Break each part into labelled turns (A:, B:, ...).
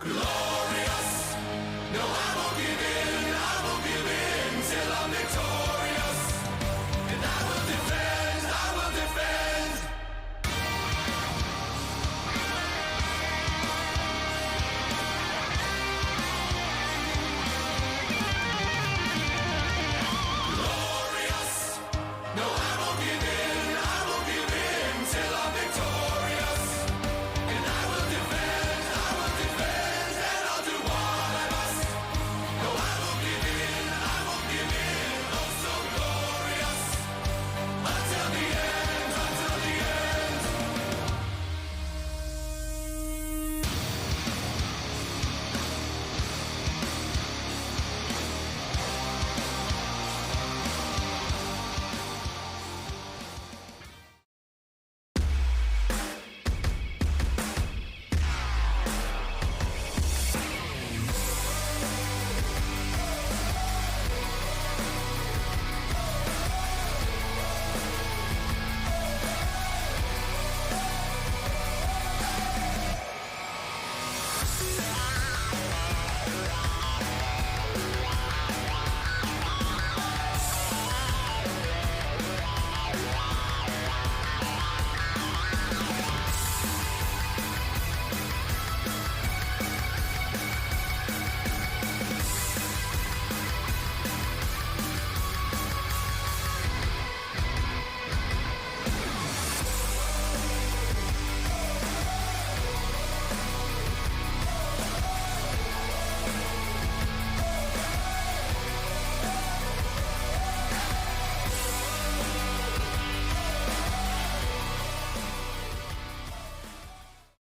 A: Glorious. No, I won't give in. I won't give in till I'm victorious. And I will defend. I will defend. Glorious. No, I won't give in. I won't give in till I'm victorious. And I will defend. I will defend. And I'll do what I must. No, I won't give in. I won't give in. Oh, so glorious. Until the end. Until the end.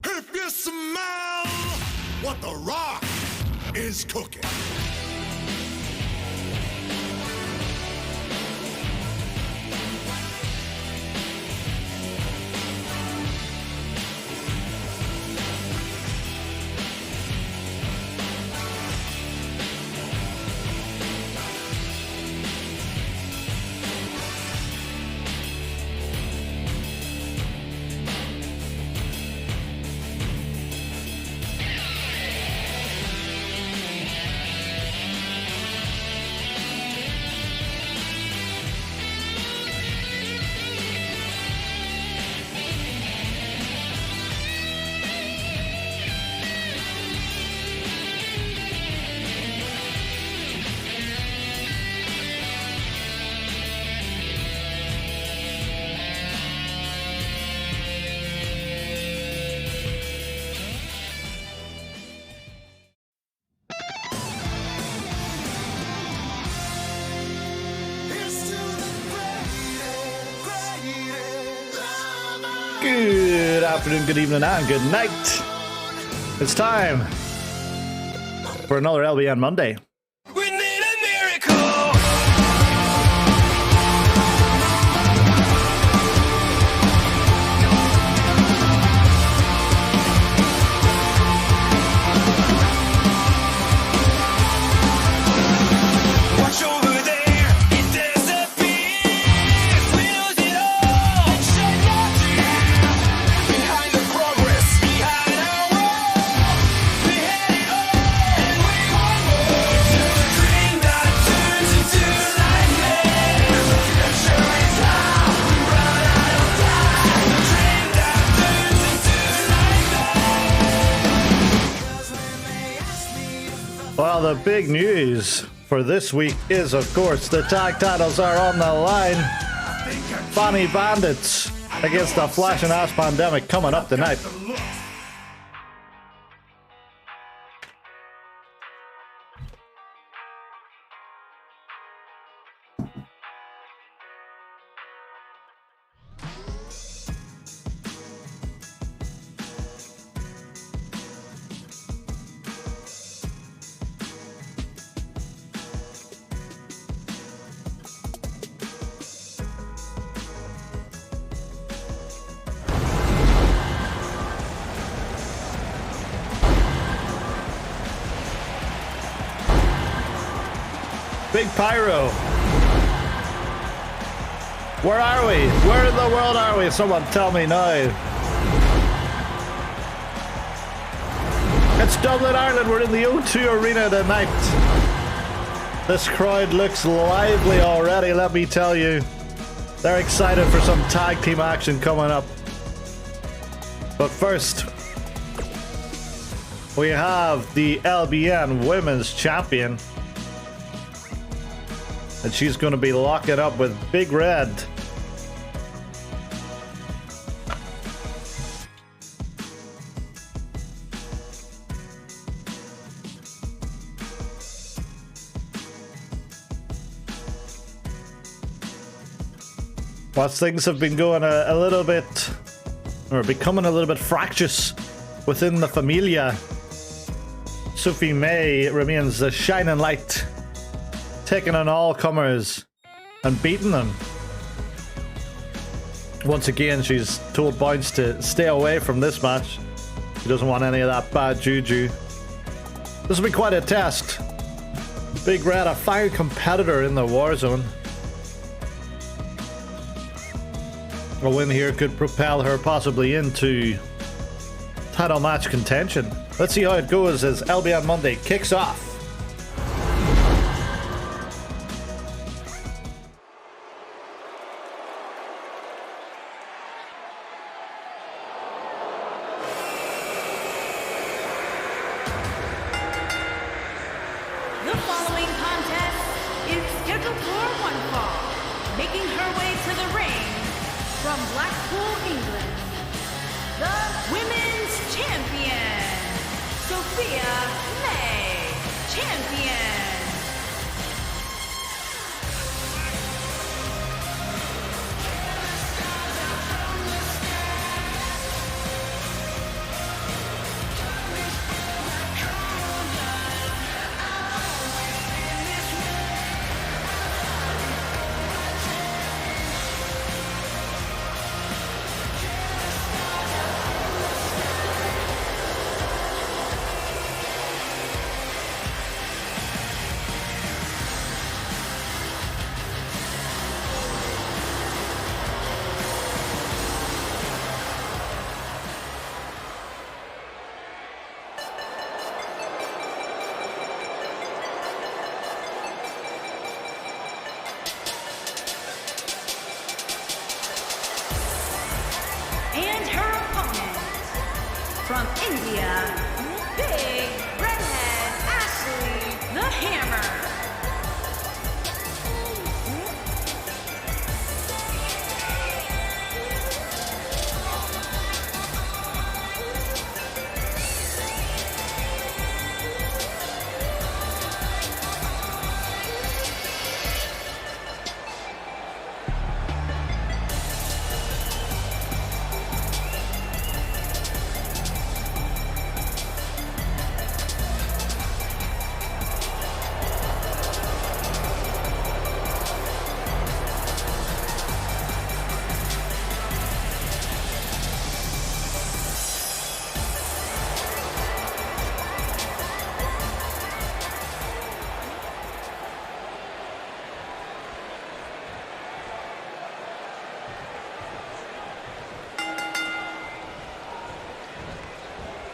B: If you smell what the Rock is cooking.
C: Good afternoon, good evening, and good night. It's time for another LBN Monday.
A: We need a miracle. Watch over there, it disappears. We lose it all and shed no tears. Behind the progress, behind our wall, we had it all and we want more. Just a dream that turns into nightmares. The show is how we run out of time. The dream that turns into nightmares.
C: Well, the big news for this week is, of course, the tag titles are on the line. Bonnie Bandits against the Flash and Ash Pandemic coming up tonight. Big Pyro. Where are we? Where in the world are we? Someone tell me now. It's Dublin, Ireland. We're in the O2 Arena tonight. This crowd looks lively already, let me tell you. They're excited for some tag team action coming up. But first, we have the LBN Women's Champion. And she's going to be locking up with Big Red. Whilst things have been going a little bit, or becoming a little bit fractious within the Familia, Sophie May remains the shining light, taking on all comers and beating them. Once again, she's told Bounce to stay away from this match. She doesn't want any of that bad juju. This will be quite a test. Big Red, a fire competitor in the Warzone. A win here could propel her possibly into title match contention. Let's see how it goes as LBN Monday kicks off.
D: The following contest is scheduled for one fall. Making her way to the ring from Blackpool, England, the Women's Champion, Sophia May, Champion. And her opponent, from India, Big Redhead Ashley the Hammer.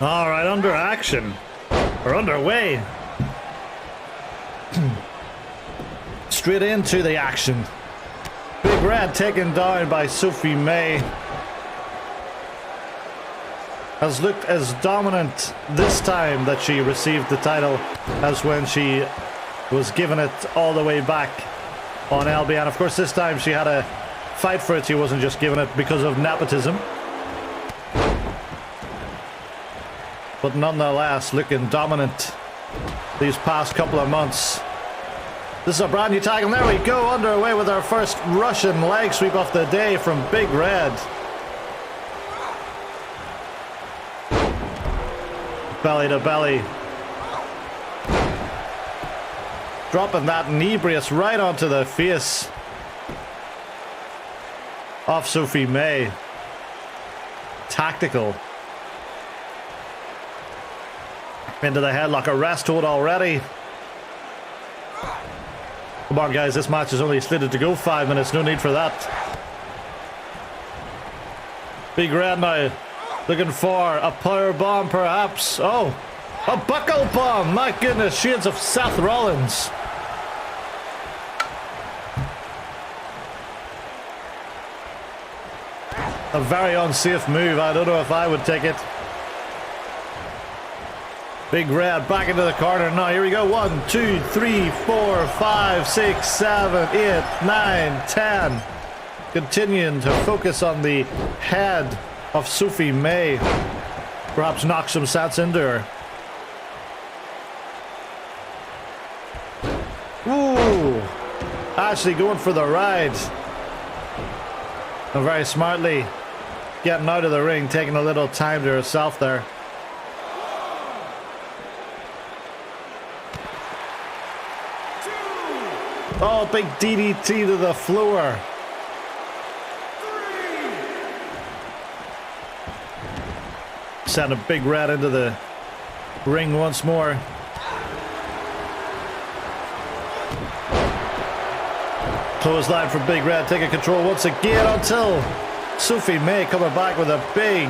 C: All right, under action. We're underway. Straight into the action. Big Red taken down by Sophie May. Has looked as dominant this time that she received the title as when she was given it all the way back on LBN. Of course, this time she had a fight for it. She wasn't just given it because of nepotism. But nonetheless, looking dominant these past couple of months. This is a brand new tag, and there we go, underway with our first Russian leg sweep of the day from Big Red. Belly to belly. Dropping that knee brace right onto the face of Sophie May. Tactical. Into the headlock, a rest hold already. Come on, guys, this match is only slated to go 5 minutes. No need for that. Big Red now looking for a power bomb, perhaps. Oh, A buckle bomb! My goodness, shades of Seth Rollins. A very unsafe move. I don't know if I would take it. Big Red back into the corner now. Here we go. 1, 2, 3, 4, 5, 6, 7, 8, 9, 10. Continuing to focus on the head of Sophie May. Perhaps knock some sets into her. Ooh. Ashley going for the ride. And very smartly getting out of the ring, taking a little time to herself there. Oh, big DDT to the floor. Send a Big Red into the ring once more. Clothesline for Big Red, taking control once again until Sophie May coming back with a big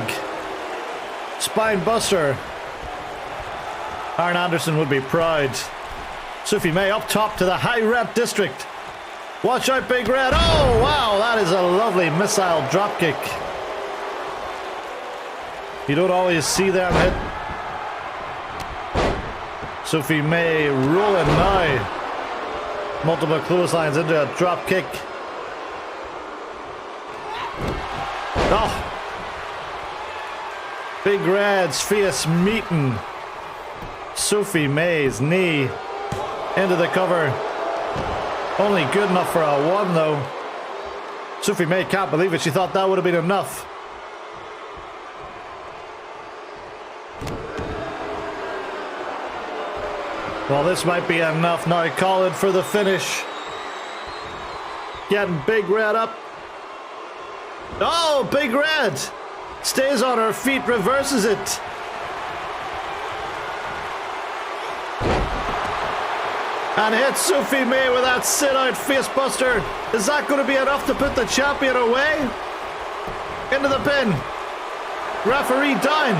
C: spine buster. Arn Anderson would be proud. Sophie May up top to the high rep district. Watch out, Big Red. Oh, wow, that is a lovely missile dropkick. You don't always see them hit. Sophie May rolling now. Multiple clotheslines into a drop kick. Oh! Big Red's face meeting Sophie May's knee into the cover. Only good enough for a 1 though. Sophie May can't believe it. She thought that would have been enough. Well, this might be enough now. Calling for the finish. Getting Big Red up. Oh, Big Red stays on her feet, reverses it. And hits Sophie May with that sit-out facebuster. Is that going to be enough to put the champion away? Into the pin. Referee down.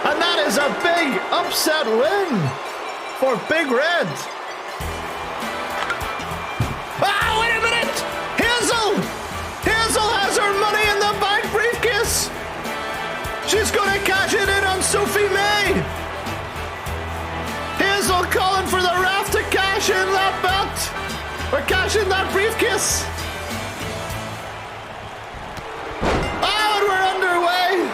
C: And that is a big upset win for Big Red. Ah, wait a minute! Hazel! Hazel has her Money in the Bank briefcase. She's going to cash it in on Sophie May. Hazel calling for the ref to cash in that belt. Or cash in that briefcase. Oh, and we're underway.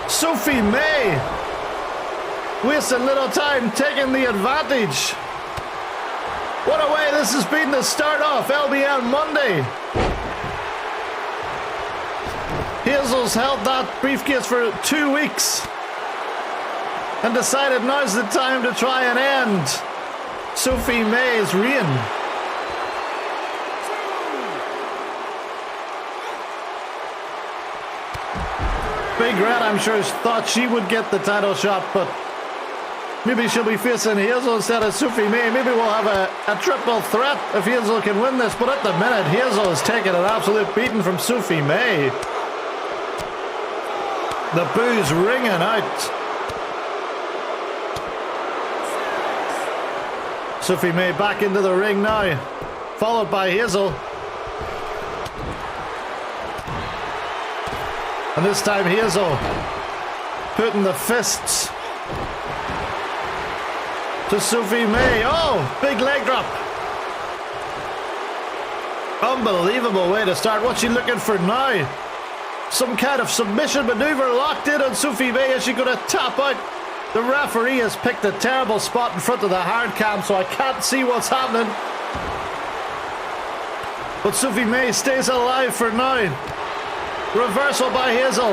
C: Sophie May wasting little time, taking the advantage. What a way this has been to start off LBN Monday. Hazel's held that briefcase for 2 weeks and decided now's the time to try and end Sophie May's reign. Big Red, I'm sure, thought she would get the title shot, but maybe she'll be facing Hazel instead of Sophie May. Maybe we'll have a triple threat if Hazel can win this, but at the minute, Hazel is taking an absolute beating from Sophie May. The boos ringing out. Sophie May back into the ring now, followed by Hazel. And this time Hazel putting the fists to Sophie May. Oh, big leg drop. Unbelievable way to start. What's she looking for now? Some kind of submission maneuver locked in on Sophie May. Is she going to tap out? The referee has picked a terrible spot in front of the hard cam, so I can't see what's happening. But Sophie May stays alive for now. Reversal by Hazel.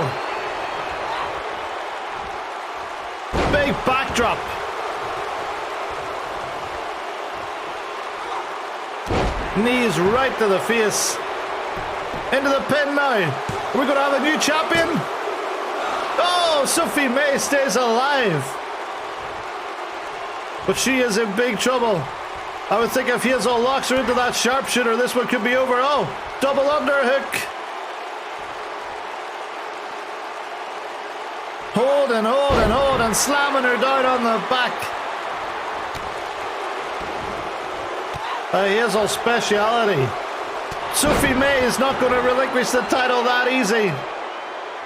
C: Big backdrop. Knees right to the face. Into the pin now. Are we going to have a new champion? Oh, Sophie May stays alive. But she is in big trouble. I would think if Hazel locks her into that sharpshooter, this one could be over. Oh, double underhook. Holding, slamming her down on the back. A Hazel speciality. Sophie May is not going to relinquish the title that easy.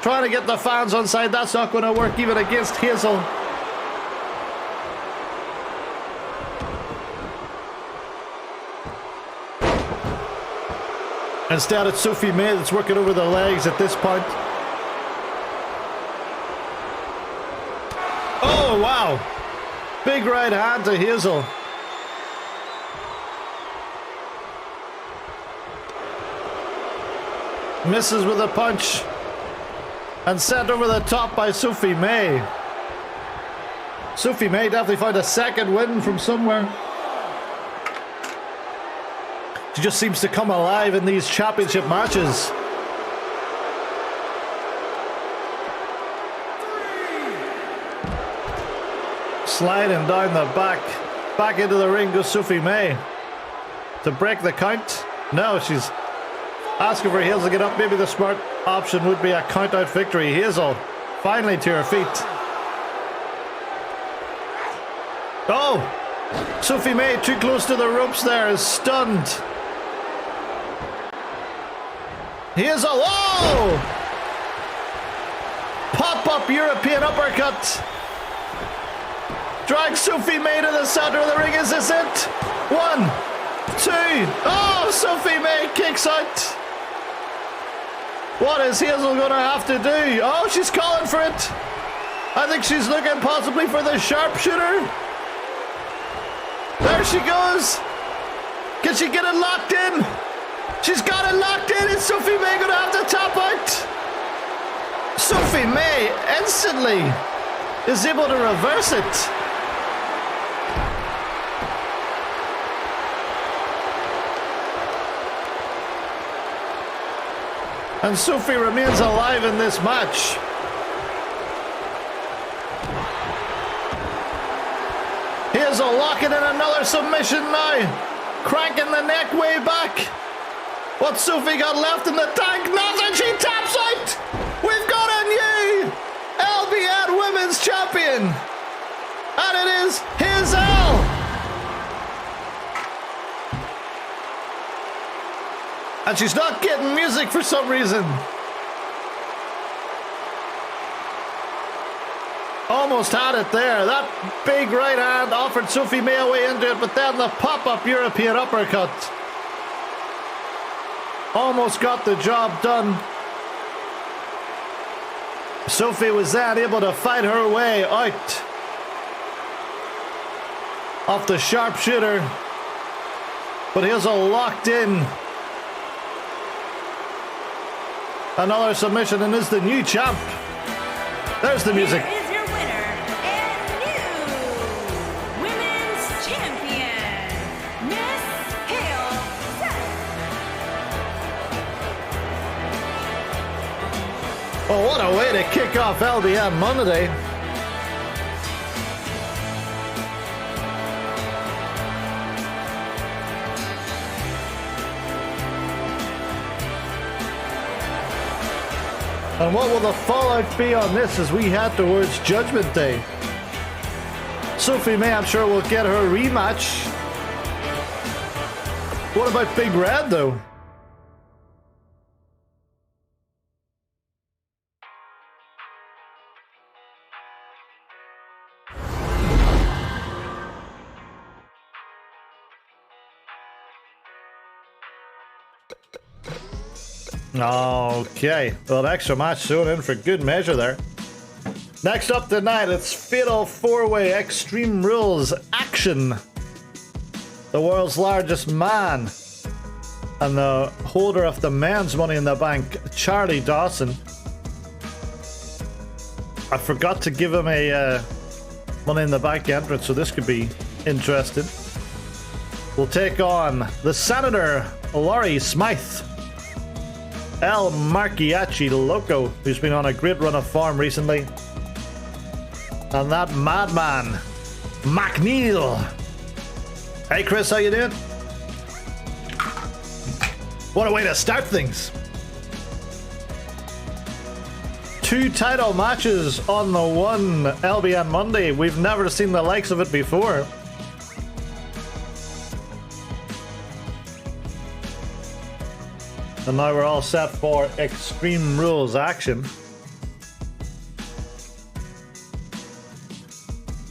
C: Trying to get the fans on side, that's not going to work even against Hazel. Instead, it's Sophie May that's working over the legs at this point. Oh, wow. Big right hand to Hazel. Misses with a punch. And sent over the top by Sophie May. Sophie May definitely found a second win from somewhere. She just seems to come alive in these championship matches. Sliding down the back. Back into the ring goes Sophie May. To break the count. No, she's asking for Hazel to get up. Maybe the smart option would be a count-out victory. Hazel finally to her feet. Oh! Sophie May too close to the ropes there, is stunned. Hazel, oh! Pop-up European uppercut. Drag Sophie May to the center of the ring. Is this it? 1, 2. Oh, Sophie May kicks out. What is Hazel going to have to do? Oh, she's calling for it. I think she's looking possibly for the sharpshooter. There she goes. Can she get it locked in? She's got it locked in. Is Sophie May going to have to tap out? Sophie May instantly is able to reverse it. And Sophie remains alive in this match. Hazel locking in another submission now. Cranking the neck way back. What's Sophie got left in the tank? Nothing. She taps out. We've got a new LBN Women's Champion. And it is Hazel. And she's not getting music for some reason. Almost had it there. That big right hand offered Sophie May a way into it, but then the pop-up European uppercut almost got the job done. Sophie was then able to fight her way out off the sharpshooter, but Hazel locked in. Another submission and is the new champ. There's the music.
D: Here is your winner and new women's champion, Miss Hale Seth.
C: Oh, what a way to kick off LBN Monday. And what will the fallout be on this as we head towards Judgment Day? Sophie May, I'm sure, will get her rematch. What about Big Red, though? Okay, well, an extra match thrown in for good measure there. Next up tonight, it's Fatal 4-Way Extreme Rules action. The world's largest man and the holder of the men's Money in the Bank, Charlie Dawson. I forgot to give him a Money in the Bank entrance, so this could be interesting. We'll take on the Senator, Laurie Smythe. El Marchiachi Loco, who's been on a great run of form recently. And that madman, McNeil. Hey Chris, how you doing? What a way to start things. 2 title matches on the one LBN Monday. We've never seen the likes of it before. And now we're all set for Extreme Rules action.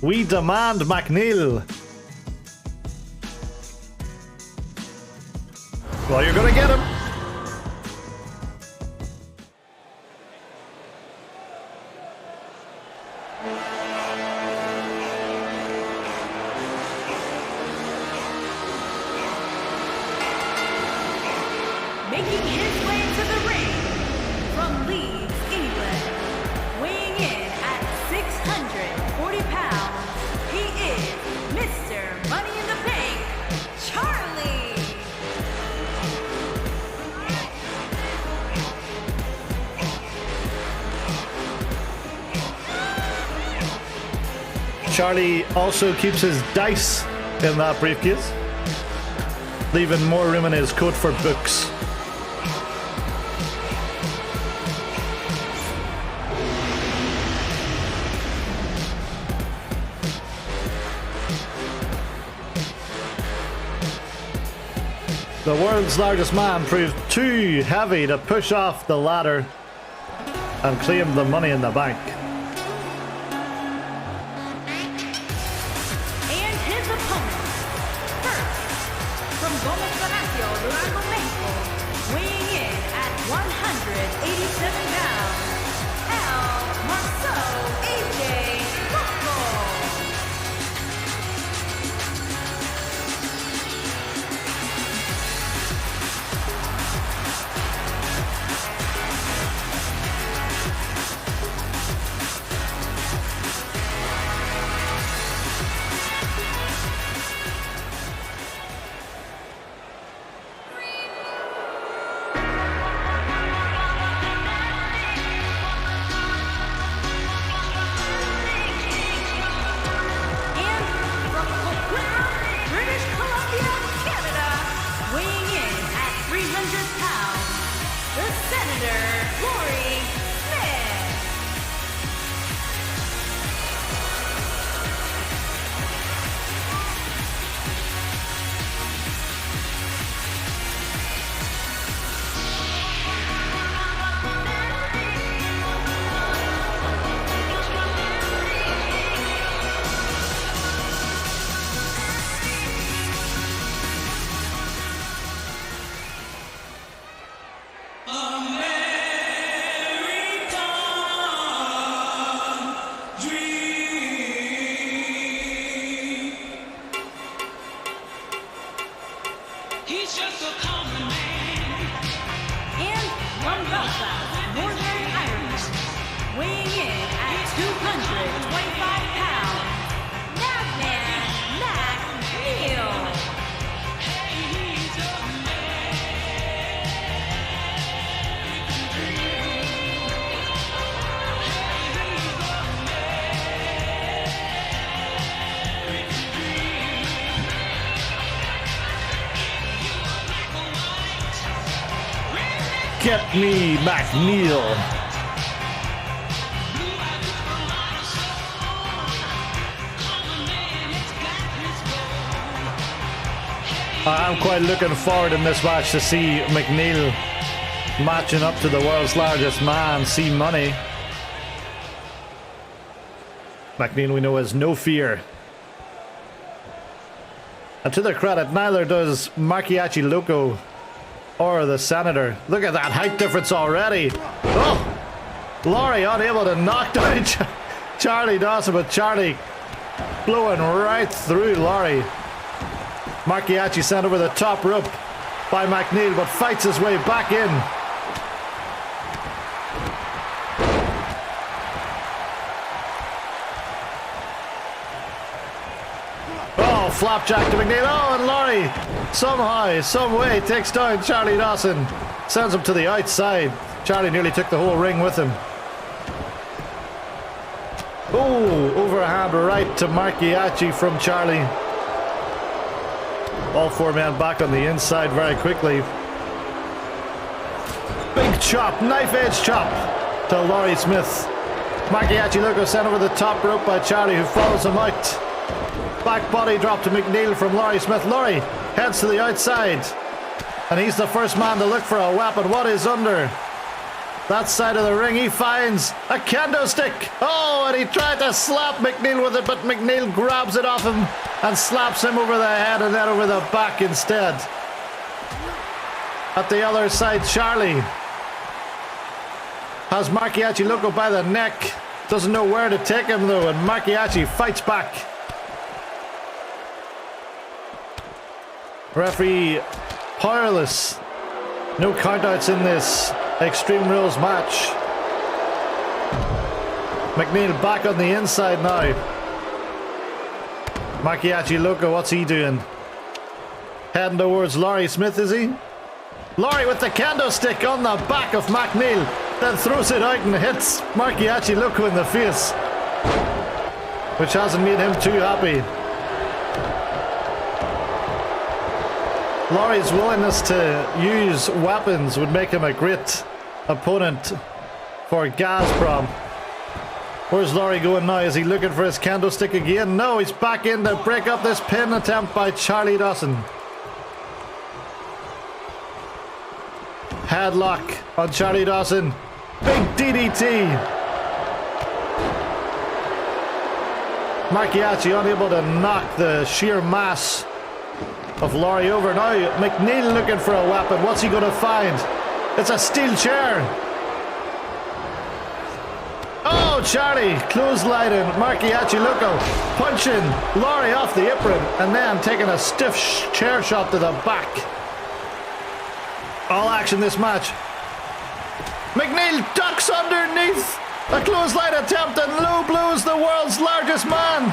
C: We demand McNeil. Well, you're gonna get him.
D: Making his way to the ring from Leeds, England, weighing in at 640 pounds, he is Mr. Money in the Bank, Charlie.
C: Charlie also keeps his dice in that briefcase, leaving more room in his coat for books. The world's largest man proved too heavy to push off the ladder and claim the Money in the Bank.
D: And his opponent, first, from Gomez Palacio, Durango, Mexico, weighing in at 187 pounds, El Marceau AJ Loco.
A: He's just a common man.
D: And from Belfast, Northern Ireland, weighing in at 225 pounds, Madman McNeil.
A: He's a
C: Get me McNeil. I'm quite looking forward in this match to see McNeil matching up to the world's largest man, C Money. McNeil, we know, has no fear. And to their credit, neither does Mariachi Loco or the Senator. Look at that height difference already. Oh! Laurie unable to knock down Charlie Dawson, but Charlie blowing right through Laurie. Mariachi sent over the top rope by McNeil, but fights his way back in. Oh, flapjack to McNeil. Oh, and Laurie somehow, some way takes down Charlie Dawson. Sends him to the outside. Charlie nearly took the whole ring with him. Oh, overhand right to Mariachi from Charlie. All four men back on the inside very quickly. Big chop, knife edge chop to to Laurie Smith. Marchiachi Luco sent over the top rope by Charlie, who follows him out. Back body drop to McNeil from Laurie Smith. Laurie heads to the outside, and he's the first man to look for a weapon. What is under that side of the ring? He finds a kendo stick. Oh, and he tried to slap McNeil with it, but McNeil grabs it off him and slaps him over the head and then over the back instead. At the other side, Charlie has Marchiachi Luco by the neck. Doesn't know where to take him though, and Marchiachi fights back. Referee powerless. No countouts in this Extreme Rules match. McNeil back on the inside now. Marchiachi Luco, what's he doing? Heading towards Laurie Smith, is he? Laurie with the kendo stick on the back of McNeil, then throws it out and hits Marchiachi Luco in the face, which hasn't made him too happy. Laurie's willingness to use weapons would make him a great opponent for Gazprom. Where's Laurie going now? Is he looking for his candlestick again? No, he's back in to break up this pin attempt by Charlie Dawson. Headlock on Charlie Dawson. Big DDT. Marchiachi unable to knock the sheer mass of Laurie over. Now McNeil looking for a weapon. What's he going to find? It's a steel chair. Oh, Charlie clotheslining Marchiachi Luco, punching Laurie off the apron and then taking a stiff chair shot to the back. All action this match. McNeil ducks underneath a clothesline attempt and low blows the world's largest man.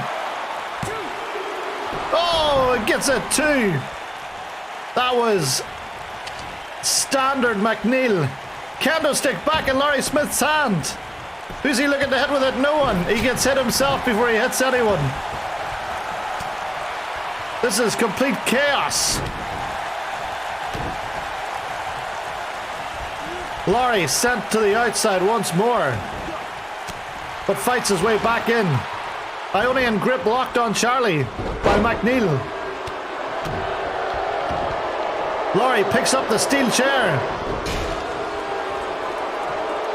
C: Oh, it gets a 2. That was standard McNeil. Candlestick back in Laurie Smith's hand. Who's he looking to hit with it? No one. He gets hit himself before he hits anyone. This is complete chaos. Laurie sent to the outside once more, but fights his way back in. Ionian grip locked on Charlie by McNeil. Laurie picks up the steel chair,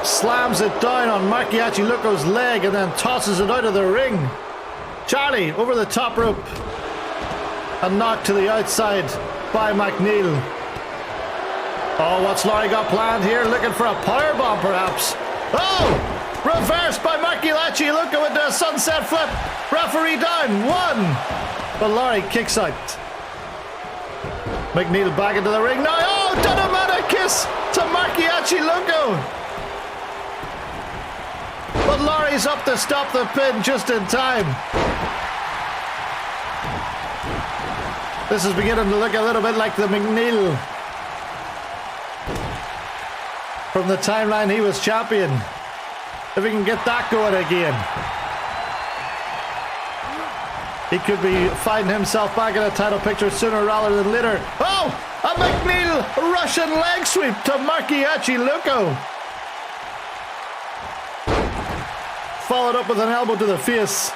C: slams it down on Marchiachi Luco's leg and then tosses it out of the ring. Charlie over the top rope and knocked to the outside by McNeil. Oh, what's Laurie got planned here? Looking for a powerbomb perhaps. Oh! Reversed by Marchiachi Luco into a sunset flip. Referee down. 1. But Laurie kicks out. McNeil back into the ring now. Oh, Dunamata kiss to Marchiachi Luco. But Laurie's up to stop the pin just in time. This is beginning to look a little bit like the McNeil from the timeline he was champion. If he can get that going again, he could be finding himself back in a title picture sooner rather than later. Oh! A McNeil Russian leg sweep to Marchiachi Luco. Followed up with an elbow to the face.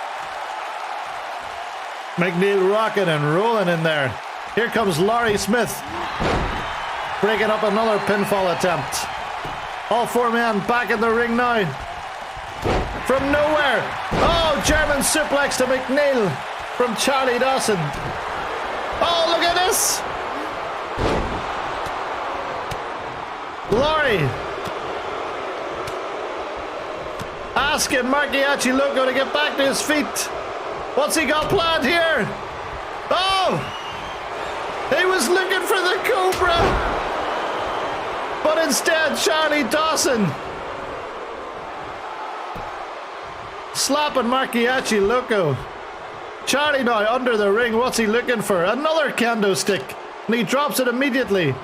C: McNeil rocking and rolling in there. Here comes Laurie Smith, breaking up another pinfall attempt. All 4 men back in the ring now. From nowhere. Oh, German suplex to McNeil from Charlie Dawson. Oh, look at this. Laurie asking Marchiachi Luco to get back to his feet. What's he got planned here? Oh! He was looking for the Cobra. But instead, Charlie Dawson slapping Marchiachi Luco. Charlie now under the ring. What's he looking for? Another kendo stick. And he drops it immediately.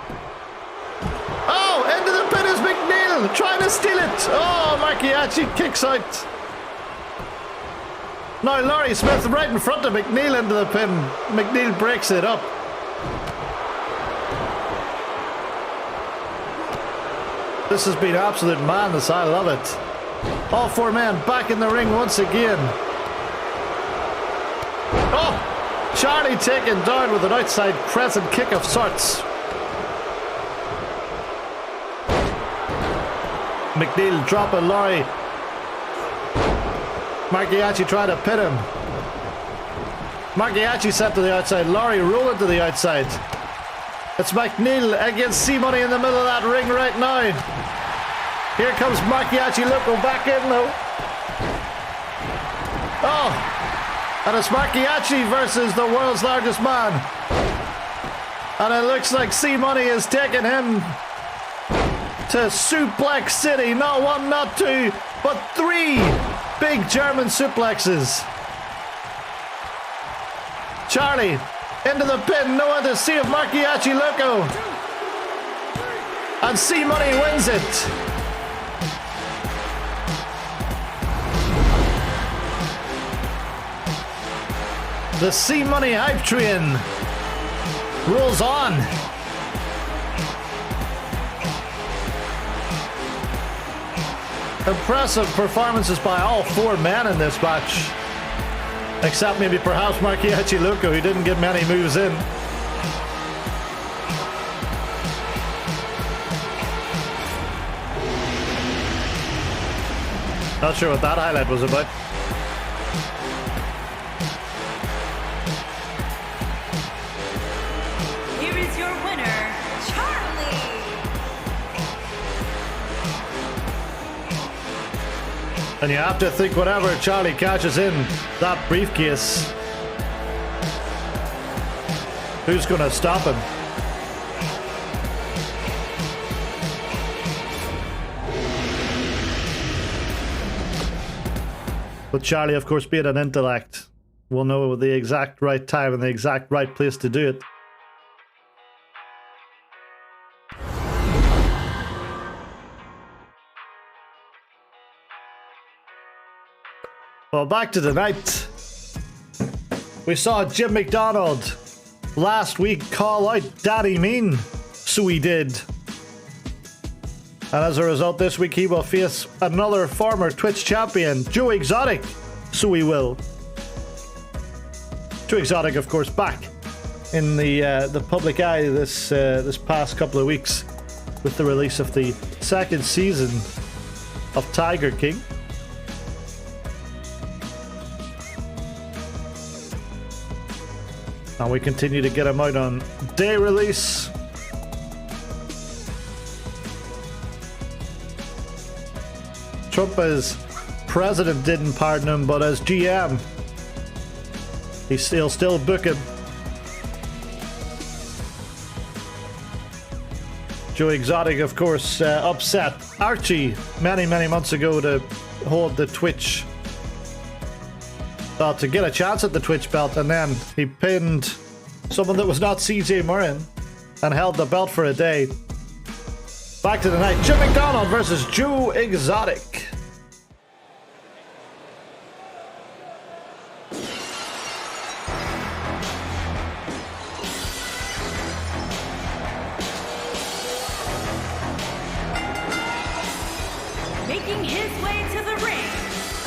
C: Oh, into the pin is McNeil trying to steal it. Oh, Marchiachi kicks out. Now Laurie Smith right in front of McNeil into the pin. McNeil breaks it up. This has been absolute madness. I love it. All four men back in the ring once again. Oh! Charlie taken down with an outside crescent kick of sorts. McNeil dropping Laurie. Marchiacci trying to pin him. Marchiacci set to the outside. Laurie rolling to the outside. It's McNeil against C-Money in the middle of that ring right now. Here comes Marchiacci. Look, go back in though. Oh! And it's Marchiacci versus the world's largest man. And it looks like C-Money is taking him to Suplex City. Not one, not two, but three big German suplexes. Charlie into the pin. No one to see if Marchiacci Loco. And C-Money wins it. The C-Money hype train rolls on. Impressive performances by all four men in this match. Except maybe perhaps Marchiacci Loco, who didn't get many moves in. Not sure what that highlight was about.
D: Here is your winner, Charlie.
C: And you have to think whenever Charlie catches in that briefcase, who's going to stop him? But Charlie, of course, being an intellect, will know the exact right time and the exact right place to do it. Well, back to the night. We saw Jim McDonald last week call out Daddy Mean, so he did. And as a result, this week he will face another former Twitch champion, Joe Exotic, so he will. Joe Exotic, of course, back in the public eye this past couple of weeks with the release of the second season of Tiger King. And we continue to get him out on day release. Trump as president didn't pardon him, but as GM, he'll still book him. Joe Exotic, of course, upset Archie many months ago to hold the Twitch. To get a chance at the Twitch belt, and then he pinned someone that was not CJ Murrin and held the belt for a day. Back to the night, Jim McDonald versus Joe Exotic.
D: Making his way to the ring,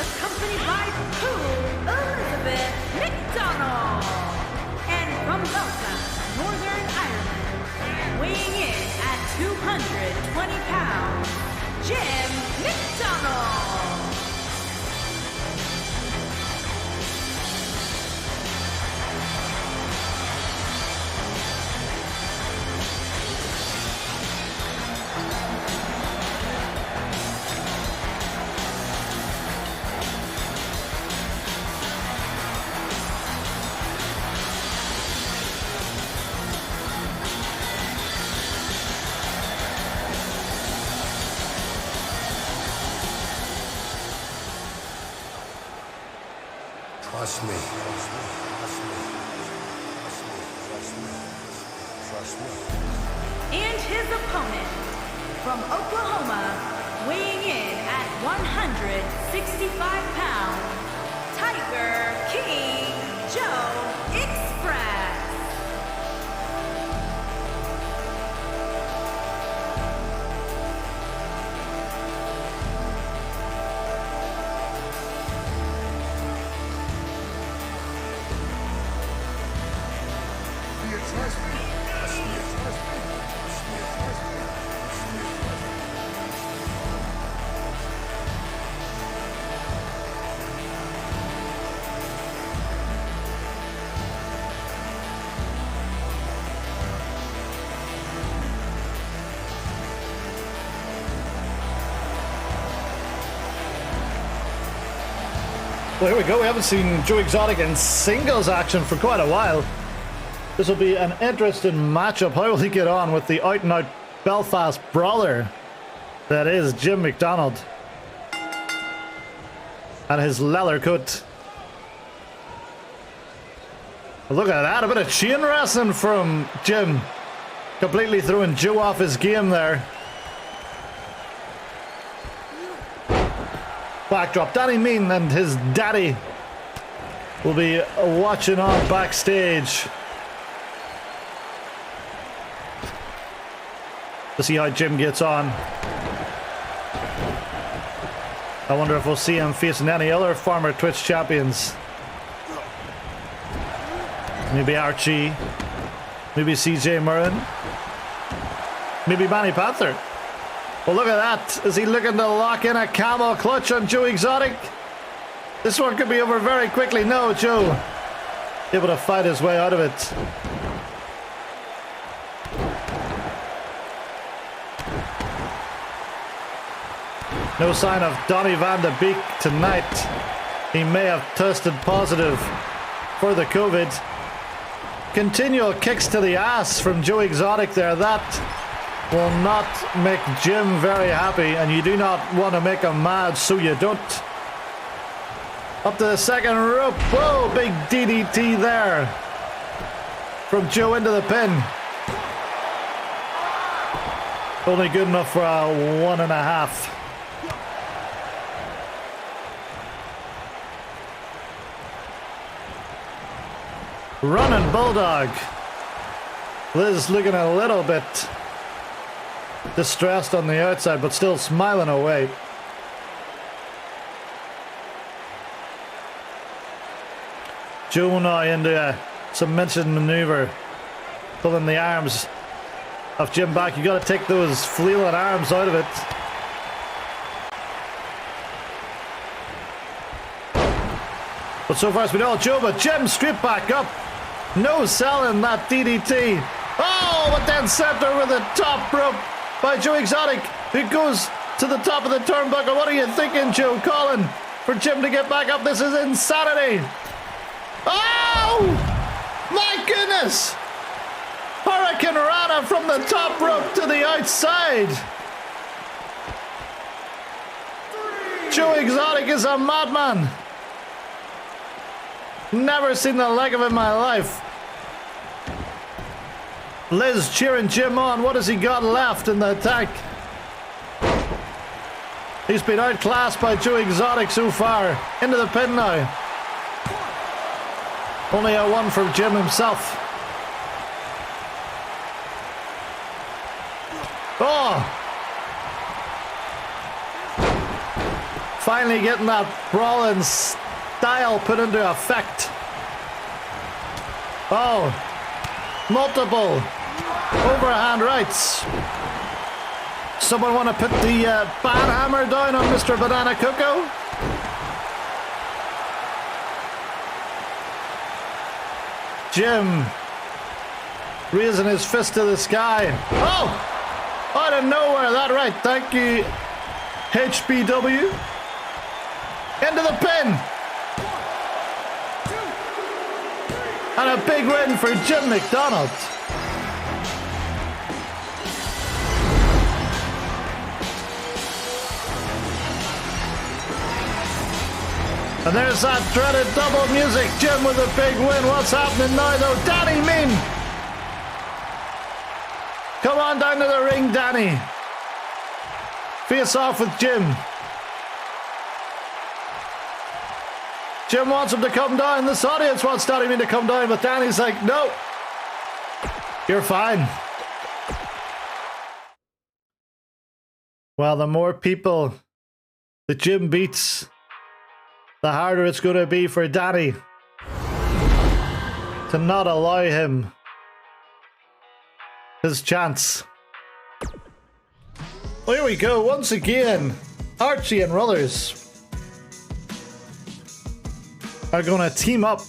D: accompanied by Cool Elizabeth McDonald. And from Belfast, Northern Ireland, weighing in at 220 pounds, Jim McDonald.
B: Trust me. Trust me. Trust me. Trust me. Trust me. Trust me.
D: And his opponent, from Oklahoma, weighing in at 165 pounds, Tiger King Joe Express.
C: Well, here we go. We haven't seen Joe Exotic in singles action for quite a while. This will be an interesting matchup. How will he get on with the out-and-out Belfast brawler that is Jim McDonald and his leather coat? Look at that, a bit of chain wrestling from Jim. Completely throwing Joe off his game there. Backdrop. Danny Mean and his daddy will be watching on backstage to see how Jim gets on. I wonder if we'll see him facing any other former Twitch champions. Maybe Archie, maybe CJ Murren, maybe Manny Panther. Well, look at that. Is he looking to lock in a camel clutch on Joe Exotic? This one could be over very quickly. No, Joe able to fight his way out of it. No sign of Donny van de Beek tonight. He may have tested positive for the COVID. Continual kicks to the ass from Joe Exotic there. That will not make Jim very happy, and you do not want to make him mad, so you don't. Up to the second rope. Whoa, big DDT there from Joe into the pin. Only good enough for a 1.5. Running Bulldog. Liz looking a little bit distressed on the outside, but still smiling away. Joe now into a submission maneuver, pulling the arms of Jim back. You got to take those flailing arms out of it. But so far it's been all Joe, but Jim straight back up. No selling that DDT. Oh, but then sent over the top rope by Joe Exotic, who goes to the top of the turnbuckle. What are you thinking, Joe? Calling for Jim to get back up. This is insanity. Oh, my goodness. Hurricane Rana from the top rope to the outside. Joe Exotic is a madman. Never seen the like of it in my life. Liz cheering Jim on. What has he got left in the tank? He's been outclassed by Joe Exotic so far. Into the pin now. Only a 1 for Jim himself. Oh! Finally getting that brawling style put into effect. Oh! Multiple overhand rights. Someone want to put the ban hammer down on Mr. Banana Coco? Jim raising his fist to the sky. Oh! Out of nowhere, that right. Thank you, HBW. Into the pin. And a big win for Jim McDonald. And there's that dreaded double music. Jim with a big win. What's happening now, though? Danny Mean. Come on down to the ring, Danny. Face off with Jim. Jim wants him to come down. This audience wants Danny Mean to come down, but Danny's like, no. You're fine. Well, the more people that Jim beats, the harder it's going to be for Danny to not allow him his chance. Well, here we go. Once again, Archie and Rullers are going to team up.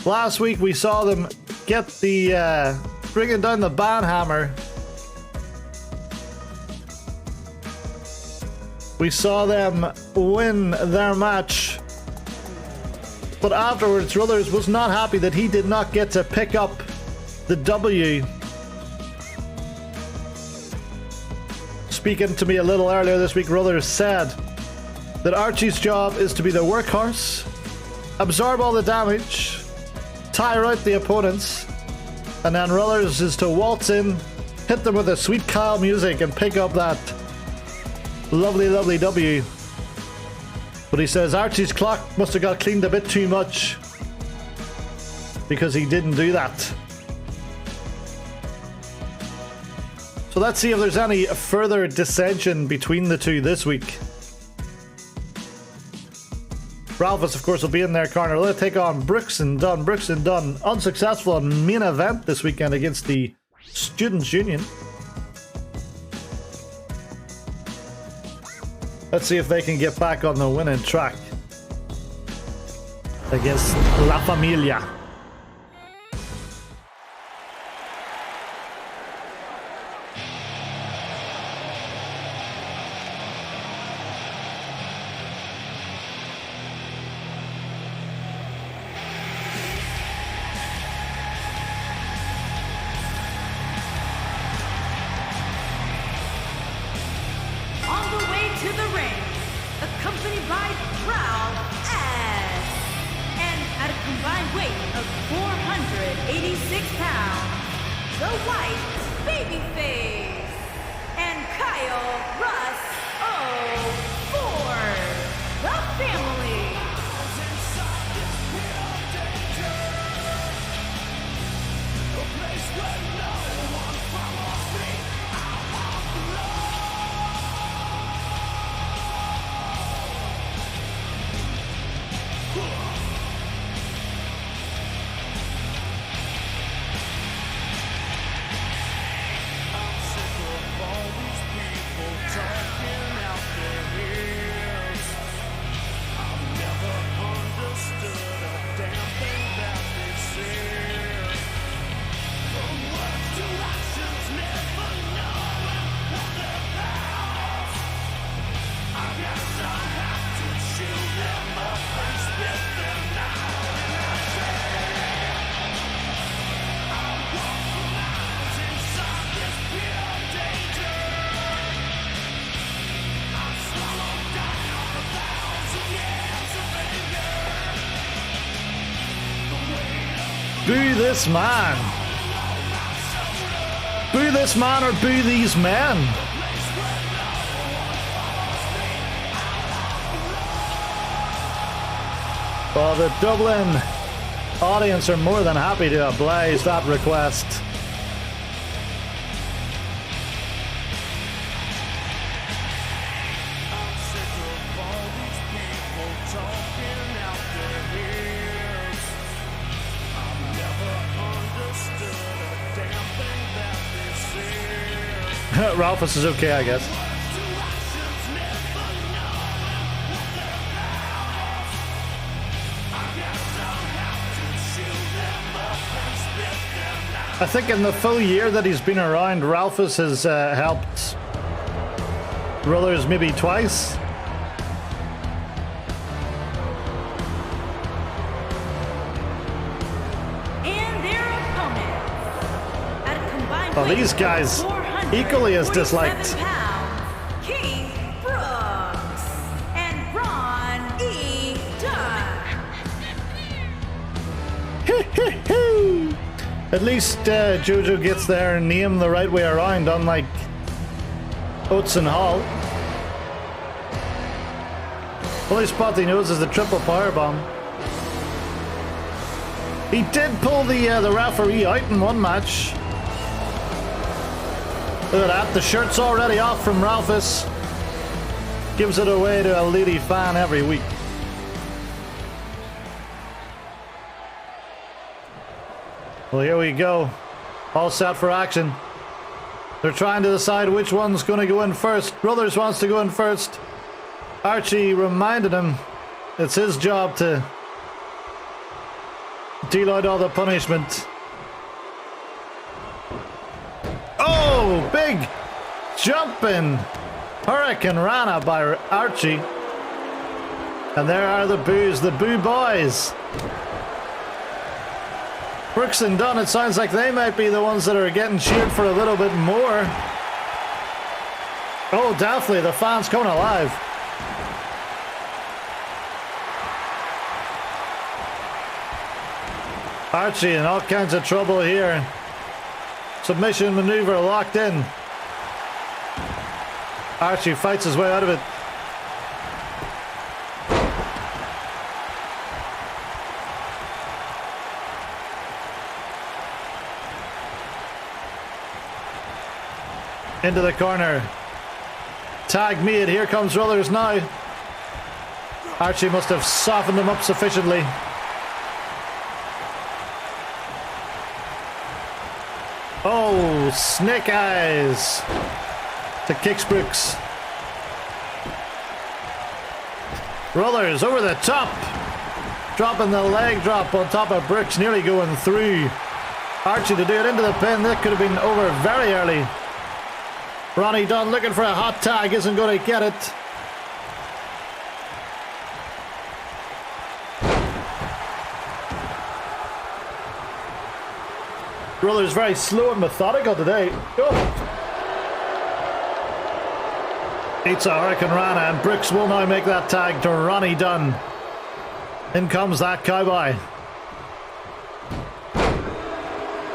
C: Last week we saw them get the bringing down the ban hammer We saw them win their match. But afterwards, Rullers was not happy that he did not get to pick up the W. Speaking to me a little earlier this week, Rullers said that Archie's job is to be the workhorse, absorb all the damage, tire out the opponents, and then Rullers is to waltz in, hit them with a sweet Kyle music, and pick up that lovely, lovely W. But he says Archie's clock must have got cleaned a bit too much because he didn't do that. So let's see if there's any further dissension between the two this week. Ralphus, of course, will be in their corner. They'll take on Brooks and Dunn. Brooks and Dunn unsuccessful in main event this weekend against the Students' Union. Let's see if they can get back on the winning track against La Familia. Boo this man. Boo this man or boo these men. Well, the Dublin audience are more than happy to oblige that request. Ralphus is okay, I guess. I think in the full year that he's been around, Ralphus has helped Rullers maybe twice.
D: And their opponents, at a combined
C: Well,
D: weight
C: these
D: of
C: guys equally as disliked.
D: pounds, King Brooks and Ron E. Dunn.
C: At least Jojo gets their name the right way around, unlike Oates and Hall. Only spot he knows is the triple powerbomb. He did pull the referee out in one match. Look at that, the shirt's already off from Ralphus. Gives it away to a lady fan every week. Well, here we go. All set for action. They're trying to decide which one's going to go in first. Brothers wants to go in first. Archie reminded him it's his job to deal out all the punishment. Oh, big jumping Hurricane Rana by Archie. And there are the boos, the boo boys. Brooks and Dunn, it sounds like they might be the ones that are getting cheered for a little bit more. Oh, definitely, the fans coming alive. Archie in all kinds of trouble here. Submission maneuver locked in. Archie fights his way out of it. Into the corner. Tag made. Here comes Rullers now. Archie must have softened him up sufficiently. Oh, snake eyes to kicks Brooks. Rullers over the top. Dropping the leg drop on top of Brooks, nearly going through. Archie to do it into the pin. That could have been over very early. Ronnie Dunn looking for a hot tag, isn't going to get it. Rullers very slow and methodical today. Oh. Eats a Hurricane Rana, and Brooks will now make that tag to Ronnie Dunn. In comes that cowboy.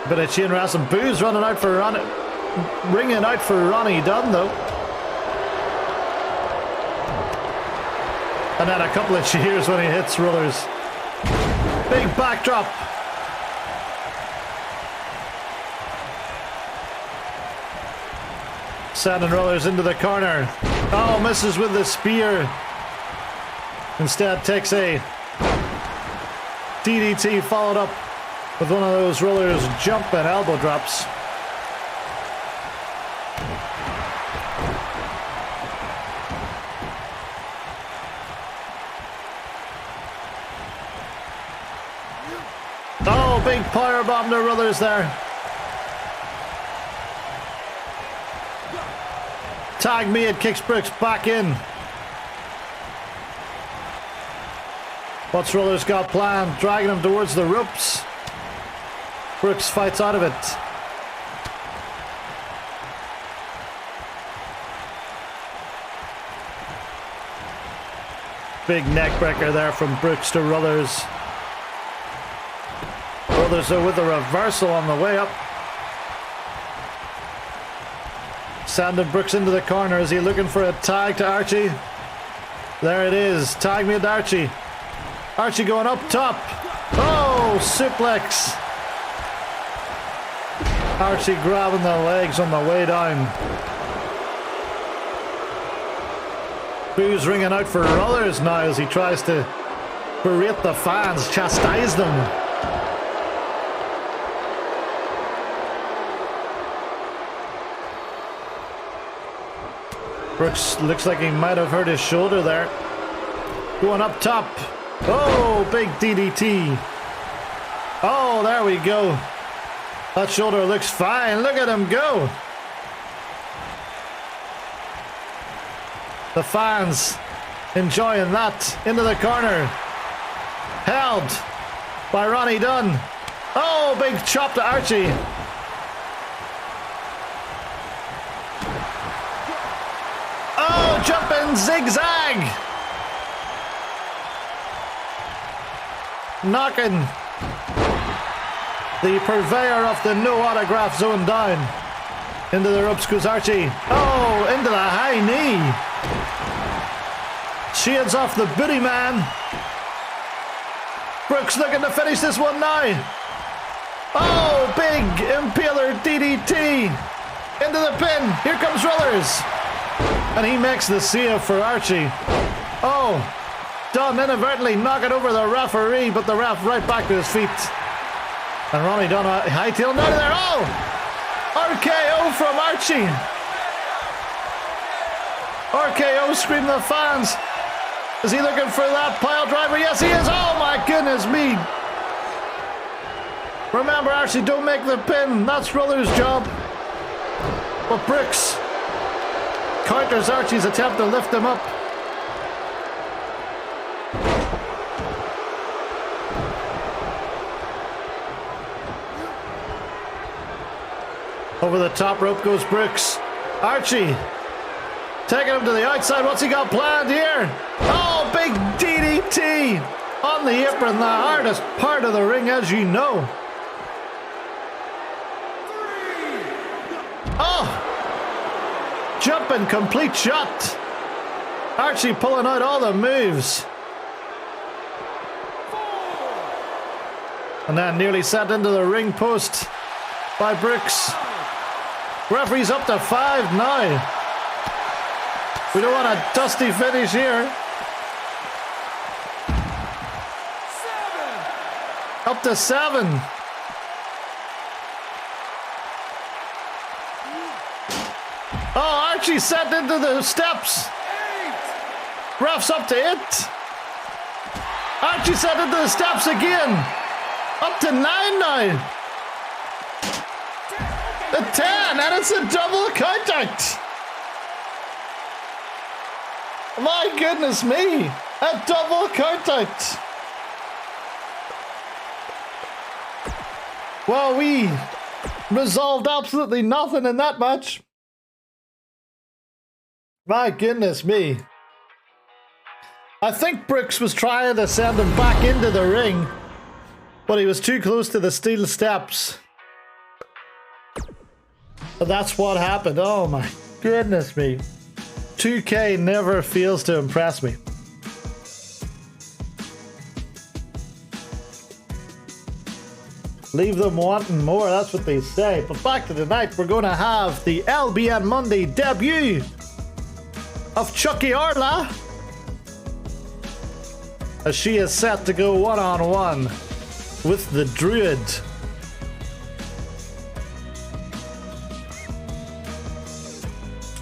C: Bit of chain wrestling. Boo's running out for Ronnie. Ringing out for Ronnie Dunn though. And then a couple of cheers when he hits Rullers. Big backdrop. Sending Rullers into the corner. Oh, misses with the spear. Instead takes a DDT followed up with one of those Rullers jump and elbow drops. Oh, big powerbomb to Rullers there. Tag me and kicks Brooks back in. What's Rullers got planned? Dragging him towards the ropes. Brooks fights out of it. Big neck breaker there from Brooks to Rullers. Rullers are with a reversal on the way up. Sanding Brooks into the corner. Is he looking for a tag to Archie? There it is. Tag me to Archie. Archie going up top. Oh, suplex. Archie grabbing the legs on the way down. Boo's ringing out for Rullers now as he tries to berate the fans, chastise them. Brooks looks like he might have hurt his shoulder there. Going up top. Oh, big DDT. Oh, there we go. That shoulder looks fine. Look at him go. The fans enjoying that. Into the corner. Held by Ronnie Dunn. Oh, big chop to Archie. Oh, jumping zigzag. Knocking the purveyor of the no autograph zone down. Into the ropes goes Archie. Oh, into the high knee. Shades off the booty man. Brooks looking to finish this one now. Oh, big impaler DDT. Into the pin. Here comes Rullers. And he makes the save for Archie. Oh, Dunn inadvertently knocking over the referee, but the ref right back to his feet. And Ronnie Dunn hightailing out of there. Oh, RKO from Archie. RKO screaming the fans. Is he looking for that pile driver? Yes, he is. Oh my goodness me. Remember, Archie, don't make the pin. That's Rullers' job. But Brooks counters Archie's attempt to lift him up. Over the top rope goes Brooks. Archie taking him to the outside. What's he got planned here? Oh, big DDT on the apron, the hardest part of the ring, as you know. Oh, jumping complete shot. Archie pulling out all the moves. And then nearly sent into the ring post by Brooks. Referee's up to 5 now. We don't want a dusty finish here.
A: 7.
C: Up to 7. Oh, Archie sent into the steps.
A: 8.
C: Ref's up to 8. Archie sent into the steps again. Up to 9 now. The 10, and it's a double count out. My goodness me, a double count out. Well, we resolved absolutely nothing in that match. My goodness me. I think Brooks was trying to send him back into the ring, but he was too close to the steel steps. But that's what happened. Oh my goodness me. 2K never fails to impress me. Leave them wanting more, that's what they say. But back to tonight, we're going to have the LBN Monday debut of Chucky Orla, as she is set to go one-on-one with the Druid.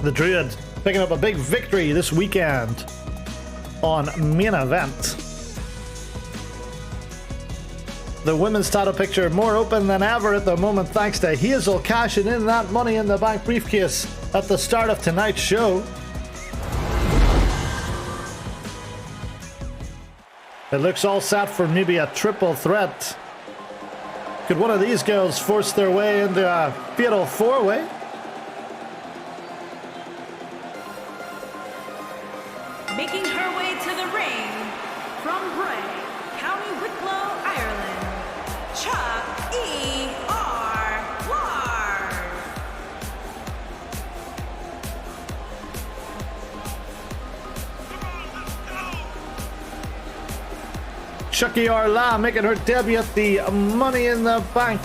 C: The Druid picking up a big victory this weekend on Main Event. The women's title picture more open than ever at the moment, thanks to Hazel cashing in that Money in the Bank briefcase at the start of tonight's show. It looks all set for maybe a triple threat. Could one of these girls force their way into a fatal four-way?
D: Making her way to the ring from Bray, County Wicklow, Ireland, Chuck E.R. Lars.
C: Chucky Orla making her debut at the Money in the Bank.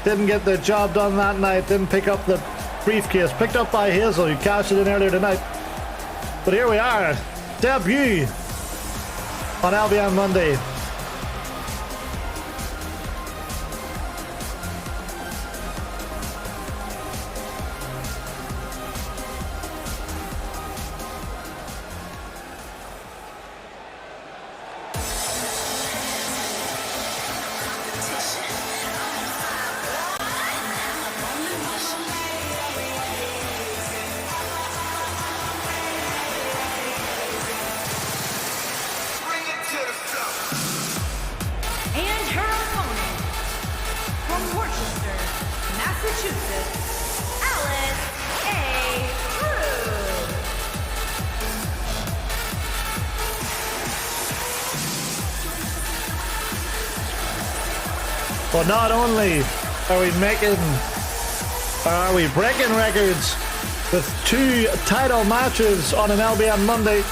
C: Didn't get the job done that night, didn't pick up the briefcase, picked up by Hazel, who cashed it in earlier tonight. But here we are, debut on LBN Monday.
D: And her opponent from Worcester, Massachusetts, Alice A. Cruz.
C: Well, not only are we breaking records with 2 title matches on an LBN Monday,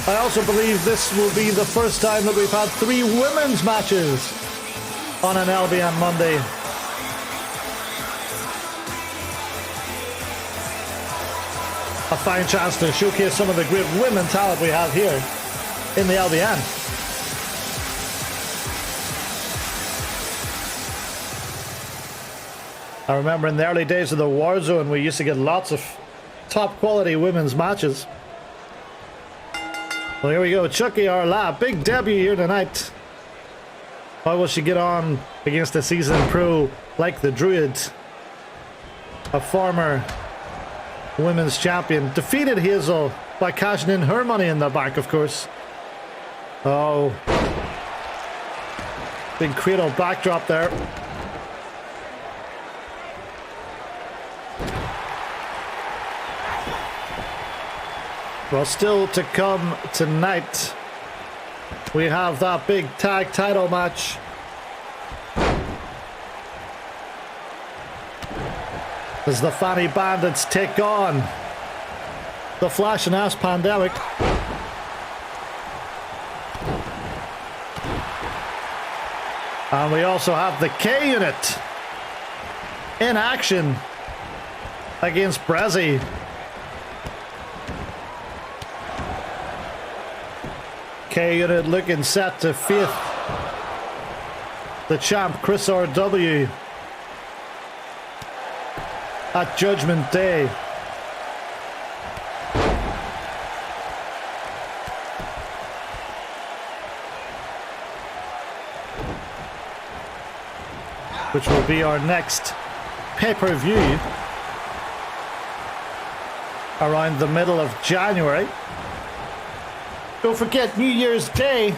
C: I also believe this will be the first time that we've had 3 women's matches on an LBN Monday. A fine chance to showcase some of the great women talent we have here in the LBN. I remember in the early days of the Warzone, we used to get lots of top quality women's matches. Well, here we go. Chucky Orla, big debut here tonight. How will she get on against a seasoned pro like the Druid? a former women's champion, defeated Hazel by cashing in her money in the bank, of course. Oh. Big cradle backdrop there. Well, still to come tonight, we have that big tag title match. As the Fanny Bandits take on the Flash and Ass Pandemic. And we also have the K Unit in action against Brezzy. K Unit looking set to face the champ Chris RW at Judgment Day. Which will be our next pay-per-view around the middle of January. Don't forget, New Year's Day,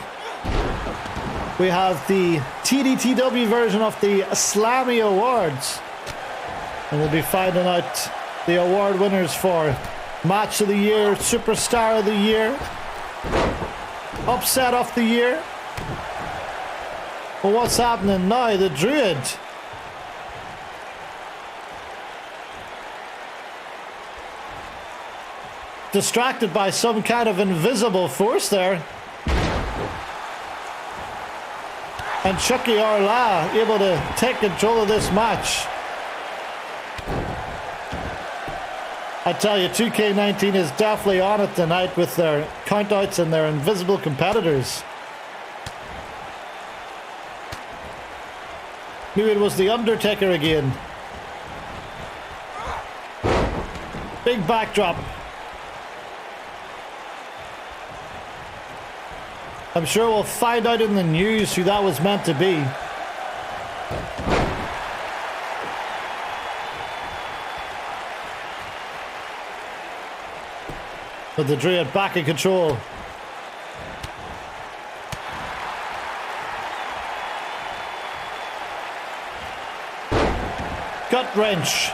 C: we have the TDTW version of the Slammy Awards. And we'll be finding out the award winners for Match of the Year, Superstar of the Year, Upset of the Year. Well, what's happening now? The Druid distracted by some kind of invisible force there. And Chucky Arla able to take control of this match. I tell you, 2K19 is definitely on it tonight with their countouts and their invisible competitors. Knew it was the Undertaker again. Big backdrop. I'm sure we'll find out in the news who that was meant to be. But the Druid back in control. Gut wrench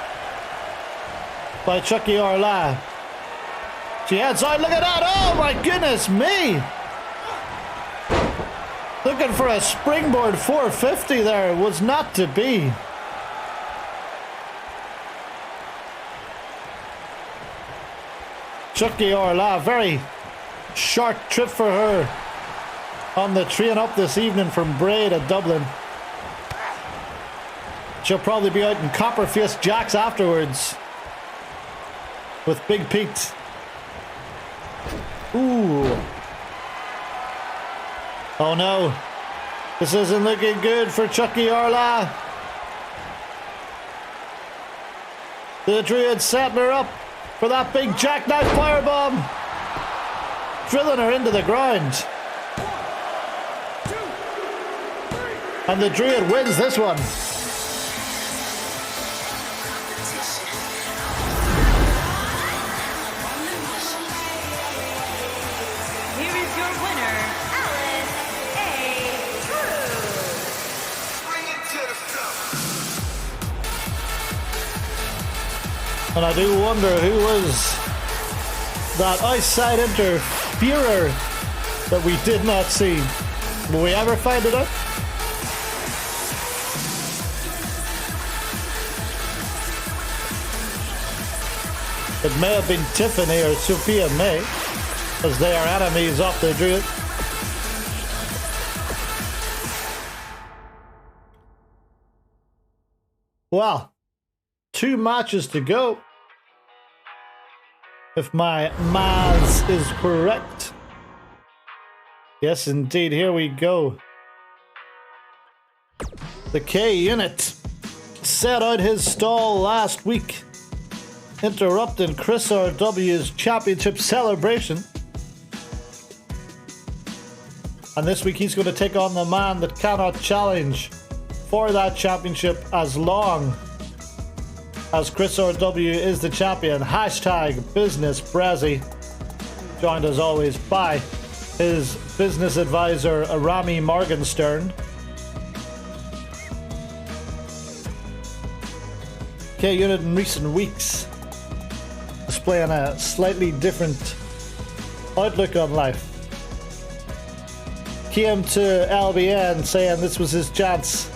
C: by Chucky Arla. She heads out. Look at that. Oh my goodness me. Looking for a springboard 450 there. Was not to be. Chucky Arla, very short trip for her on the train up this evening from Bray to Dublin. She'll probably be out in Copperface Jacks afterwards with Big Pete. Ooh. Oh no. This isn't looking good for Chucky Arla. The Druid setting her up for that big jackknife firebomb. Drilling her into the ground. And the Druid wins this one.
D: Here is your winner, Alice A. True.
C: And I do wonder who was that outside interferer that we did not see. Will we ever find it out? It may have been Tiffany or Sophia May, as they are enemies of the Druid. Well, 2 matches to go. If my maths is correct. Yes, indeed. Here we go. The K Unit set out his stall last week, interrupting Chris RW's championship celebration. And this week he's going to take on the man that cannot challenge for that championship as long as Chris RW is the champion. Hashtag Business Brazzy. Joined as always by his business advisor, Rami Morgenstern. K-Unit in recent weeks displaying a slightly different outlook on life. Came to LBN saying this was his chance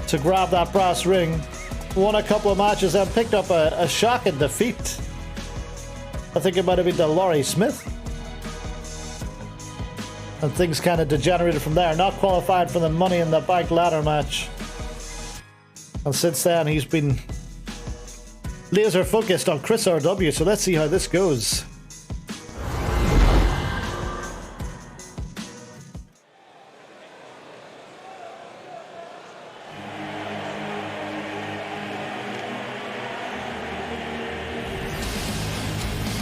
C: to grab that brass ring. Won a couple of matches and picked up a shocking defeat. I think it might have been to Laurie Smith. And things kind of degenerated from there. Not qualified for the Money in the Bank ladder match. And since then, he's been laser focused on Chris RW. So let's see how this goes.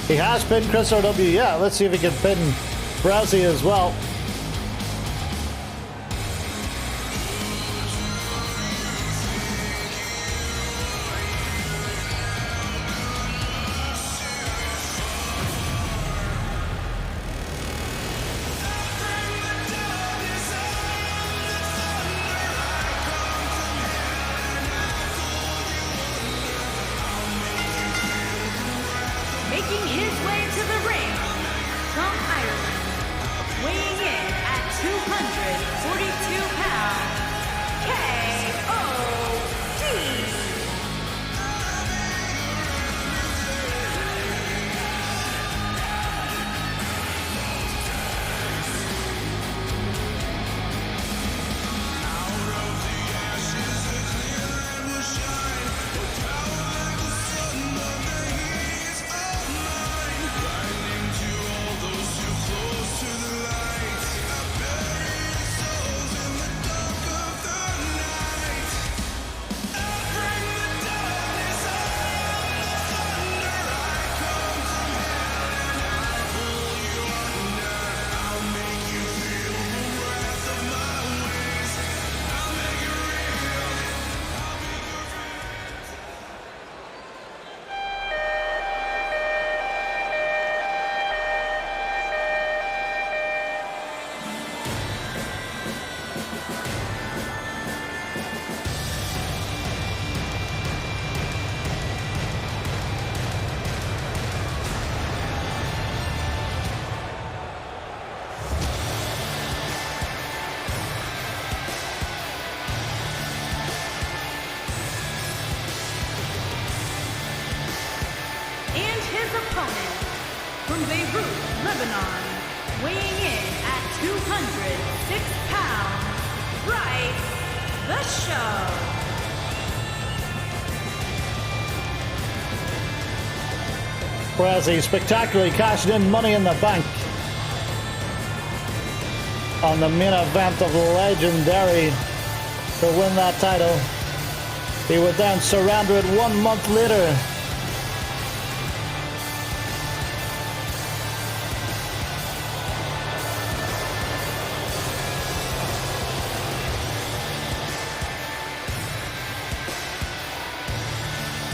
C: He has pinned Chris RW. Yeah, let's see if he can pin Brazzy as well.
D: Making his way to the ring from Ireland, weighing in at 242 pounds, K.O.D. And his opponent from Beirut, Lebanon, weighing in at 206 pounds, Bryce the Show.
C: Brazzy spectacularly cashed in Money in the Bank on the main event of Legendary to win that title. He would then surrender it 1 month later.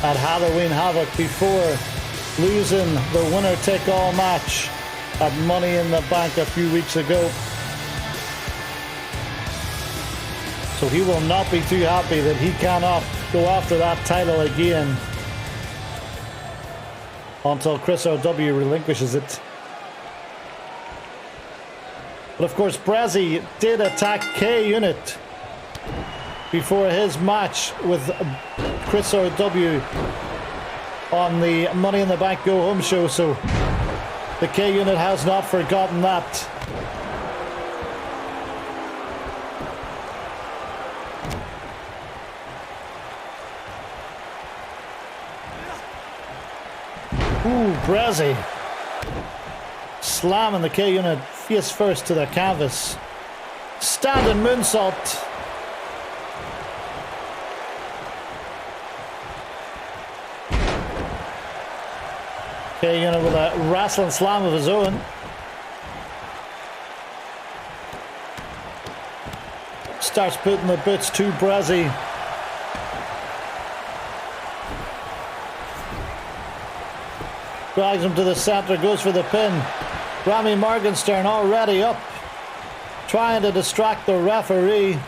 C: At Halloween Havoc before losing the winner-take-all match at Money in the Bank a few weeks ago. So he will not be too happy that he cannot go after that title again until Chris RW relinquishes it. But of course, Brazzy did attack K-Unit before his match with Chris RW on the Money in the Bank Go Home show, so the K-Unit has not forgotten that. Ooh, Brazzy slamming the K-Unit face first to the canvas. Standing moonsault. K-Unit with a wrestling slam of his own. Starts putting the boots to Brazzy. Drags him to the center, goes for the pin. Rami Morgenstern already up, trying to distract the referee.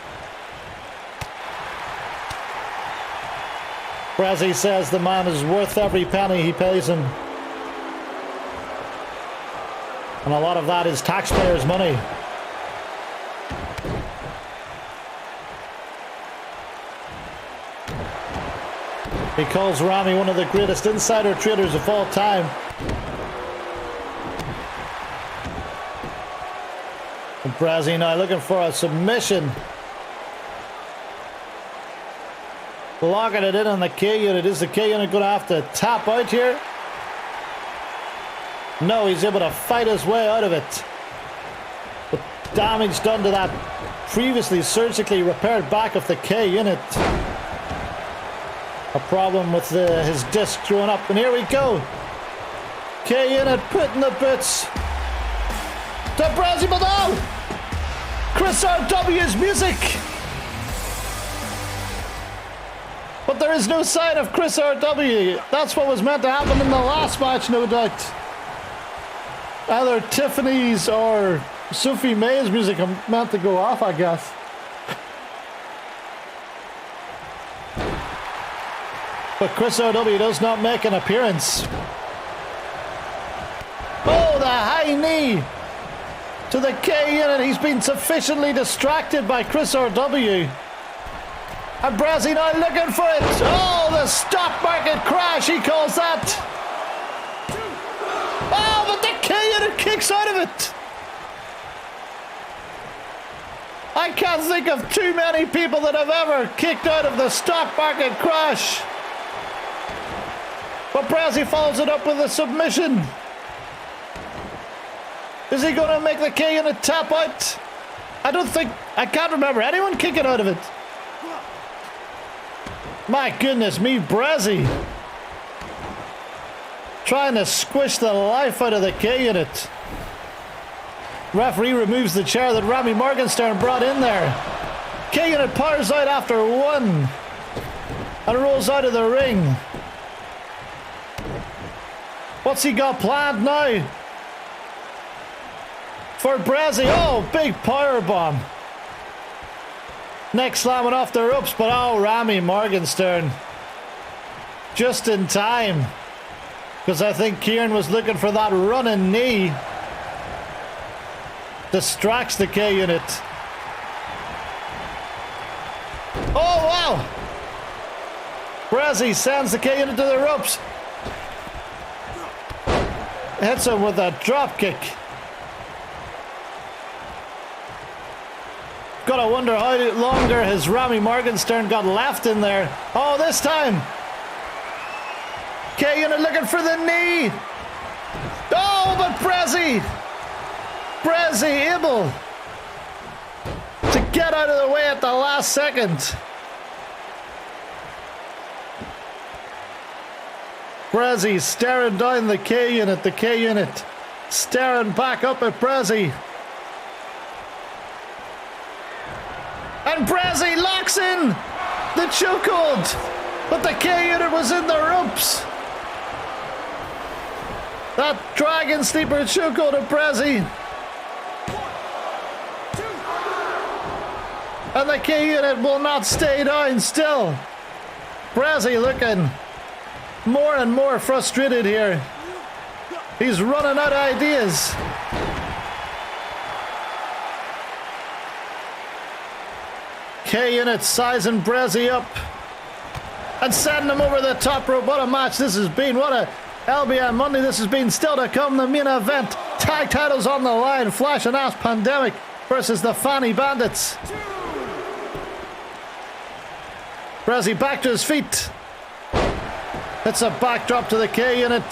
C: Brezzy says the man is worth every penny he pays him. And a lot of that is taxpayers' money. He calls Rami one of the greatest insider traders of all time. And Brezzy now looking for a submission. Locking it in on the K unit. Is the K unit going to have to tap out here? No, he's able to fight his way out of it. The damage done to that previously surgically repaired back of the K unit. A problem with his disc throwing up. And here we go. K unit putting the boots to Brezzy, but no! Chris RW's music! But there is no sign of Chris RW. That's what was meant to happen in the last match, no doubt. Either Tiffany's or Sophie May's music are meant to go off, I guess. But Chris RW does not make an appearance. Oh, the high knee to the K unit. He's been sufficiently distracted by Chris RW. And Brezzy now looking for it. Oh, the stock market crash, he calls that. Oh, but the K unit kicks out of it. I can't think of too many people that have ever kicked out of the stock market crash. But Brezzy follows it up with a submission. Is he going to make the K unit tap out? I can't remember anyone kicking out of it. My goodness me, Brezzy trying to squish the life out of the K unit. Referee removes the chair that Rami Morgenstern brought in there. K unit powers out after one and rolls out of the ring. What's he got planned now for Brezzy? Oh, big power bomb. Neck slamming off the ropes, but oh, Rami Morgenstern just in time, because I think Kieran was looking for that running knee. Distracts the K unit. Oh wow! Brezzy sends the K unit to the ropes. Hits him with a drop kick. Gotta wonder how longer has Rami Morgenstern got left in there. Oh, this time K unit looking for the knee. Oh, but Brezzy able to get out of the way at the last second. Brezzy staring down the K unit staring back up at Brezzy. And Brezzy locks in the chokehold, but the K unit was in the ropes. That dragon sleeper chokehold of Brezzy. And the K unit will not stay down still. Brezzy looking more and more frustrated here. He's running out of ideas. K unit sizing Brezzy up and sending him over the top rope. What a match this has been. What a LBN Monday this has been. Still to come, the main event. Tag titles on the line. Flash and Ass Pandemic versus the Fanny Bandits. Brezzy back to his feet. It's a backdrop to the K unit.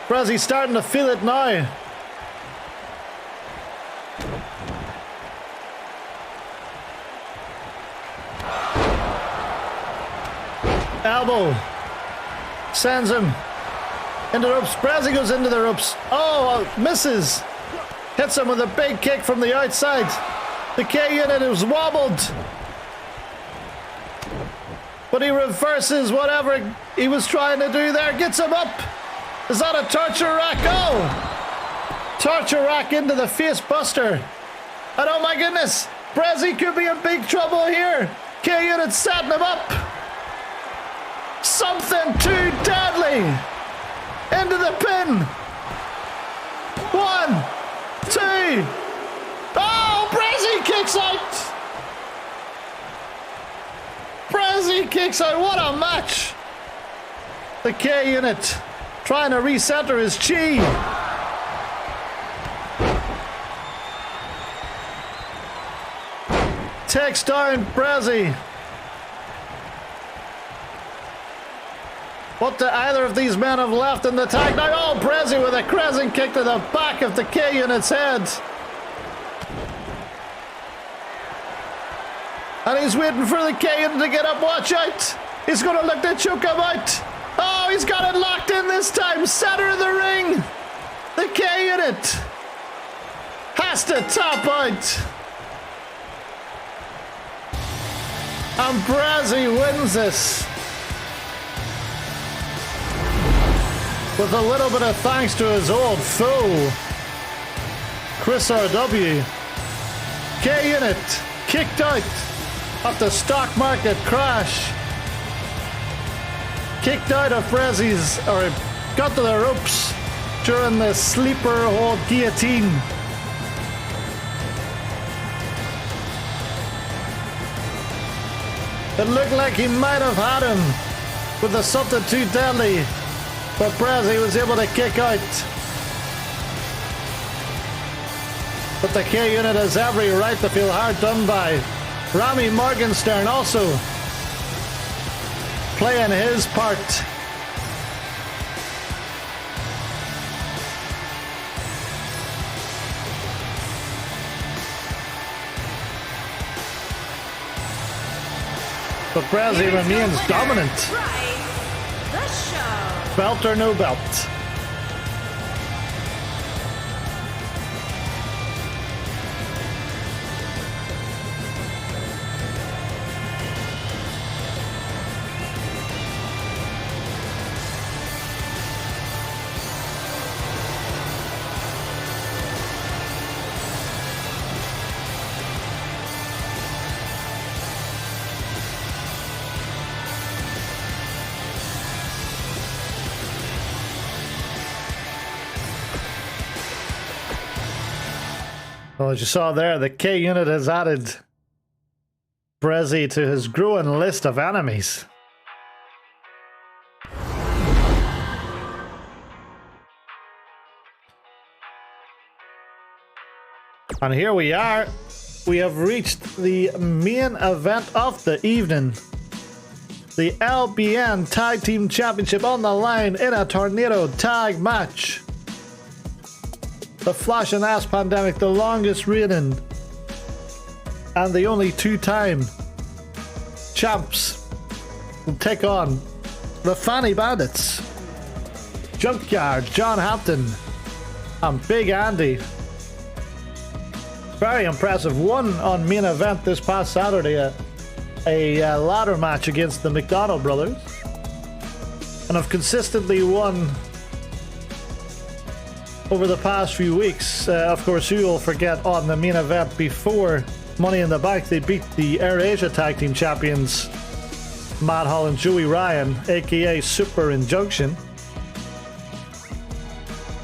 C: Brezzy starting to feel it now. Elbow sends him into the ropes. Brezzy goes into the ropes. Oh, misses. Hits him with a big kick from the outside. The K unit is wobbled, but he reverses whatever he was trying to do there. Gets him up. Is that a torture rack? Oh! Torture rack into the face buster. And oh my goodness, Brezzy could be in big trouble here. K-Unit setting him up. Something too deadly. Into the pin. 1, 2. Oh, Brezzy kicks out. Brezzy kicks out. What a match. The K-Unit trying to recenter his chi. Takes down Brezzy. What do either of these men have left in the tag now? Oh, Brezzy with a crescent kick to the back of the K-Unit's head. And he's waiting for the K-Unit to get up. Watch out. He's going to look to choke him out. Oh, he's got it locked in this time. Center of the ring. The K-Unit has to tap out. And Brezzy wins this. With a little bit of thanks to his old foe, Chris RW. K-Unit kicked out of the stock market crash. Kicked out of Brezzy's, or got to the ropes during the sleeper hold guillotine. It looked like he might have had him with the something too deadly, but Brezzy was able to kick out. But the K-Unit has every right to feel hard done by. Rami Morgenstern also playing his part. But Brezzy remains dominant.
D: The show.
C: Belt or no belt. Well, as you saw there, the K-Unit has added Brezzy to his growing list of enemies. And here we are. We have reached the main event of the evening. The LBN Tag Team Championship on the line in a tornado tag match. The Flash and Ass Pandemic, the longest reigning and the only two-time champs, will take on the Fanny Bandits, Junkyard, John Hampton, and Big Andy. Very impressive. Won on main event this past Saturday, a ladder match against the McDonald brothers, and have consistently won over the past few weeks. Of course, you will forget on the main event before Money in the Bank, they beat the AirAsia Tag Team Champions, Matt Hall and Joey Ryan, aka Super Injunction.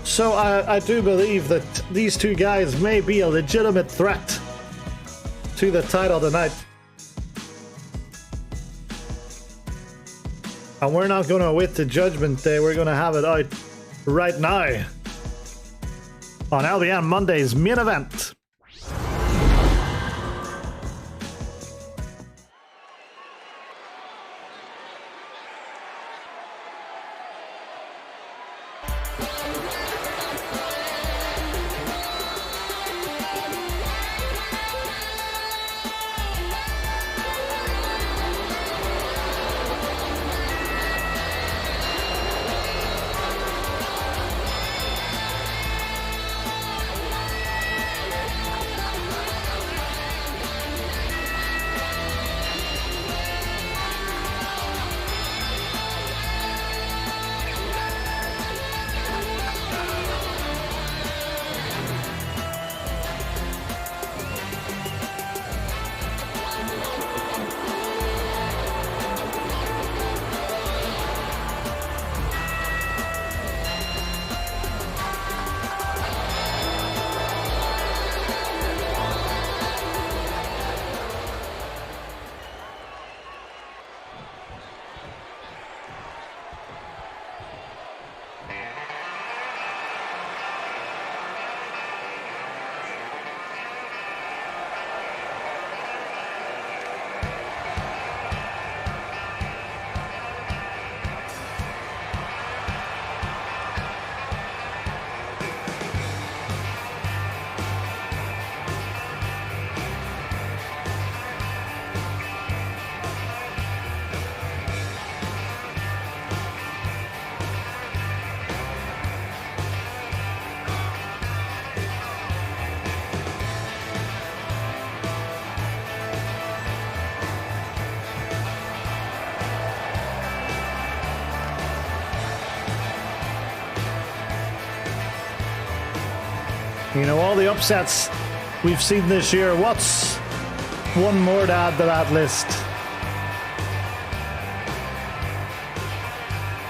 C: So I do believe that these two guys may be a legitimate threat to the title tonight. And we're not going to wait to Judgment Day, we're going to have it out right now on LBN Mondays main event. You know, all the upsets we've seen this year, what's one more to add to that list?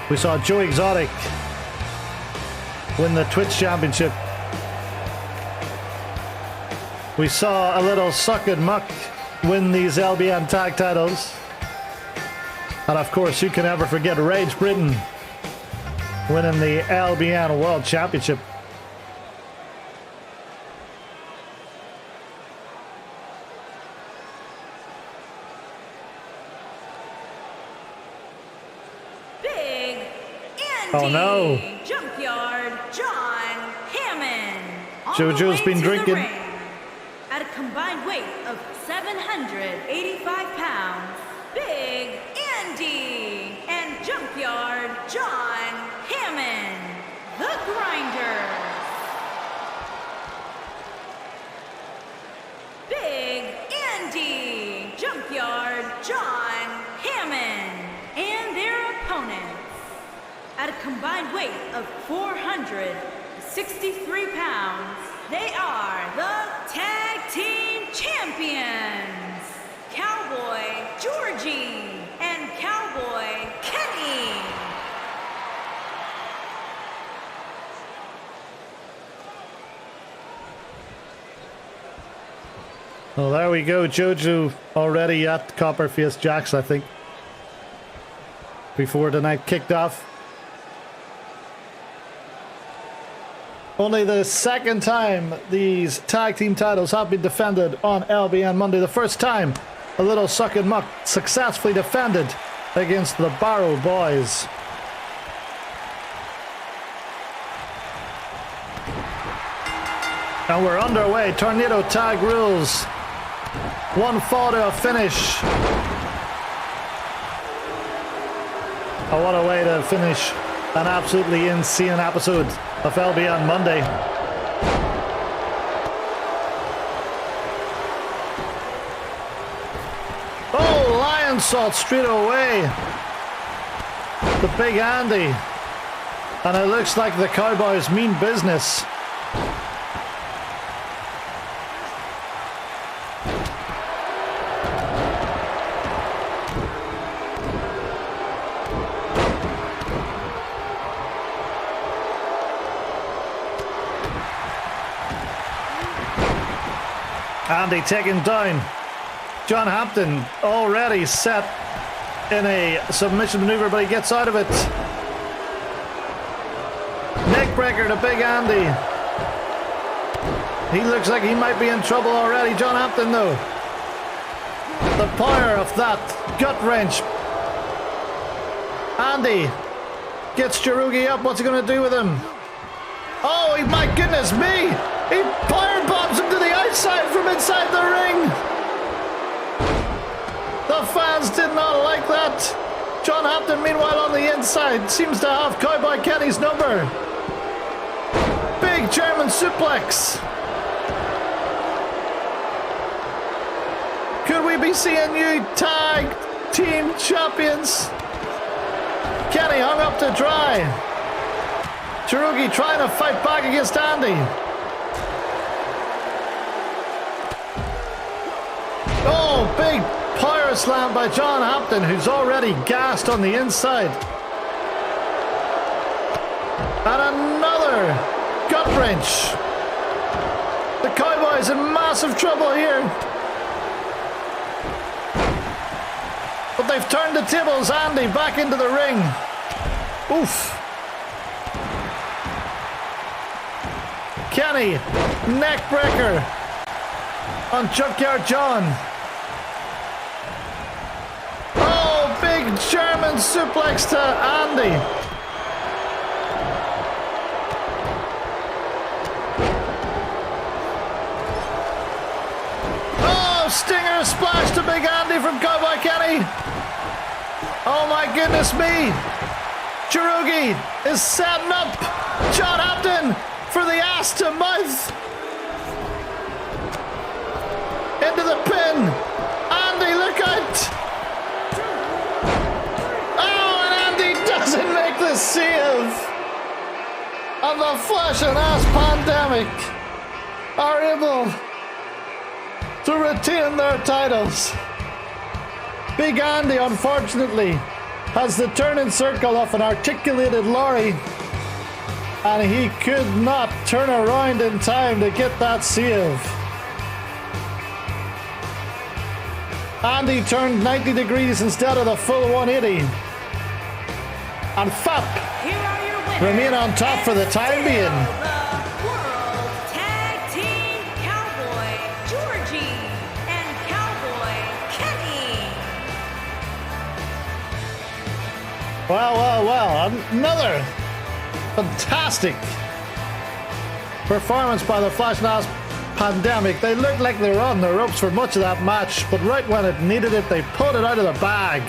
C: We saw Joe Exotic win the Twitch Championship. We saw a little Suck and Muck win these LBN tag titles. And of course, you can never forget Rage Britain winning the LBN World Championship.
D: Big Andy.
C: Oh no.
D: Junkyard John Hammond. On
C: JoJo's
D: the way
C: been
D: to the
C: drinking.
D: ring. At a combined weight of 785 pounds, Big Andy and Junkyard John Hammond, the Grinders. Big Andy, Junkyard John Hammond, and their opponents. At a combined weight of 463 pounds, they are the Tag Team Champions, Cowboy Georgie and Cowboy Kenny.
C: Well, there we go. JoJo already at Copperface Jack's, I think, before the night kicked off. Only the second time these tag team titles have been defended on LBN Monday. The first time a little Suck and Muck successfully defended against the Barrow Boys. And we're underway. Tornado tag rules. One fall to a finish. Oh, what a way to finish an absolutely insane episode of LBN Monday. Oh, Lion Salt straight away. The Big Andy. And it looks like the Cowboys mean business. Andy taken down. John Hampton already set in a submission maneuver, but he gets out of it. Neckbreaker to Big Andy. He looks like he might be in trouble already. John Hampton, though. The power of that gut wrench. Andy gets Chirugi up. What's he going to do with him? Oh, my goodness me! He power bombs him to the outside from inside the ring. The fans did not like that. John Hampton, meanwhile, on the inside, seems to have Cowboy Kenny's number. Big German suplex. Could we be seeing new tag team champions? Kenny hung up to dry. Chirugi trying to fight back against Andy. Oh, big power slam by John Hampton, who's already gassed on the inside. And another gut wrench. The Cowboys in massive trouble here. But they've turned the tables. Andy back into the ring. Oof. Kenny, neck breaker on Junkyard John. Oh, big German suplex to Andy. Oh, stinger splash to Big Andy from Cowboy Kenny. Oh my goodness me. Chirugi is setting up John Hampton for the ass to mouth. Into the pin. Andy, look out. Oh, and Andy doesn't make the save. And the flash and ass pandemic are able to retain their titles. Big Andy, unfortunately, has the turning circle of an articulated lorry, and he could not turn around in time to get that save. Andy turned 90 degrees instead of the full 180. And FAP
D: Here are your winners.
C: remain on top for the time being.
D: The World Tag Team Cowboy Georgie and Cowboy Kenny.
C: Well, another fantastic performance by the Flash Nas Pandemic. They looked like they were on the ropes for much of that match, but right when it needed it, they pulled it out of the bag.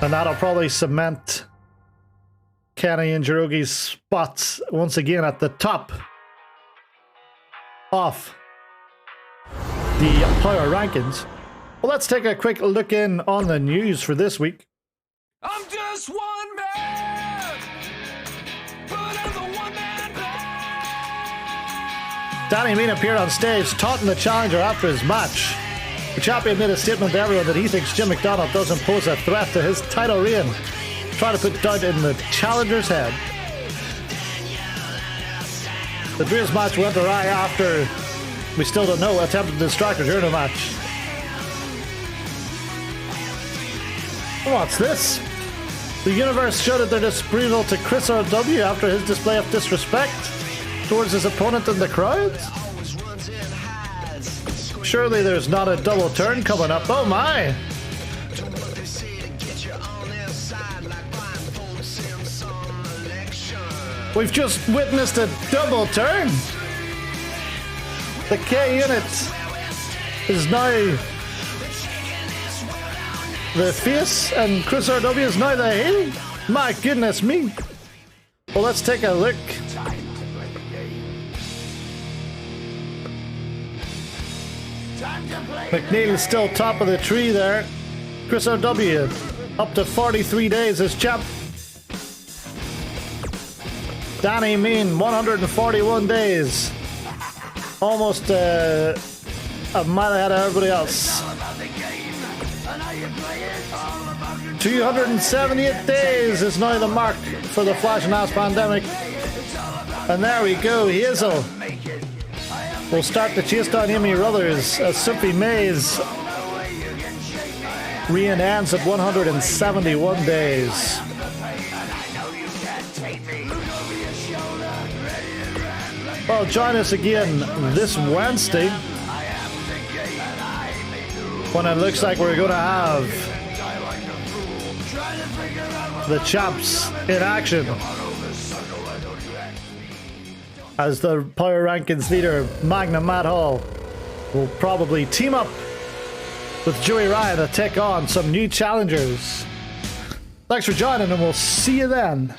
C: And that'll probably cement Kenny and Jirogi's spots once again at the top of the power rankings. Well, let's take a quick look in on the news for this week.
A: I'm just one man, but I'm the one man band.
C: Danny Mean appeared on stage taunting the challenger after his match. The champion made a statement to everyone that he thinks Jim McDonald doesn't pose a threat to his title reign, trying to put doubt in the challenger's head. The Dreams match went awry after, we still don't know, attempted to distract her during the match. What's this? The Universe showed their disapproval to Chris RW after his display of disrespect towards his opponent in the crowd. Surely there's not a double turn coming up. Oh my! We've just witnessed a double turn. The K unit is now the face and Chris RW is now the heel. My goodness me. Well, let's take a look. McNeil's still top of the tree there. Chris RW up to 43 days as champ. Danny Mean 141 days. Almost a mile ahead of everybody else. 278 days is now the mark for the Flash and Nas Pandemic. And there we go, Hazel will start to chase down Amy Ruthers as Sophie May's reign ends at 171 days. Well, join us again this Wednesday when it looks like we're going to have the champs in action as the Power Rankings leader, Magna Matt Hall, will probably team up with Joey Ryan to take on some new challengers. Thanks for joining, and we'll see you then.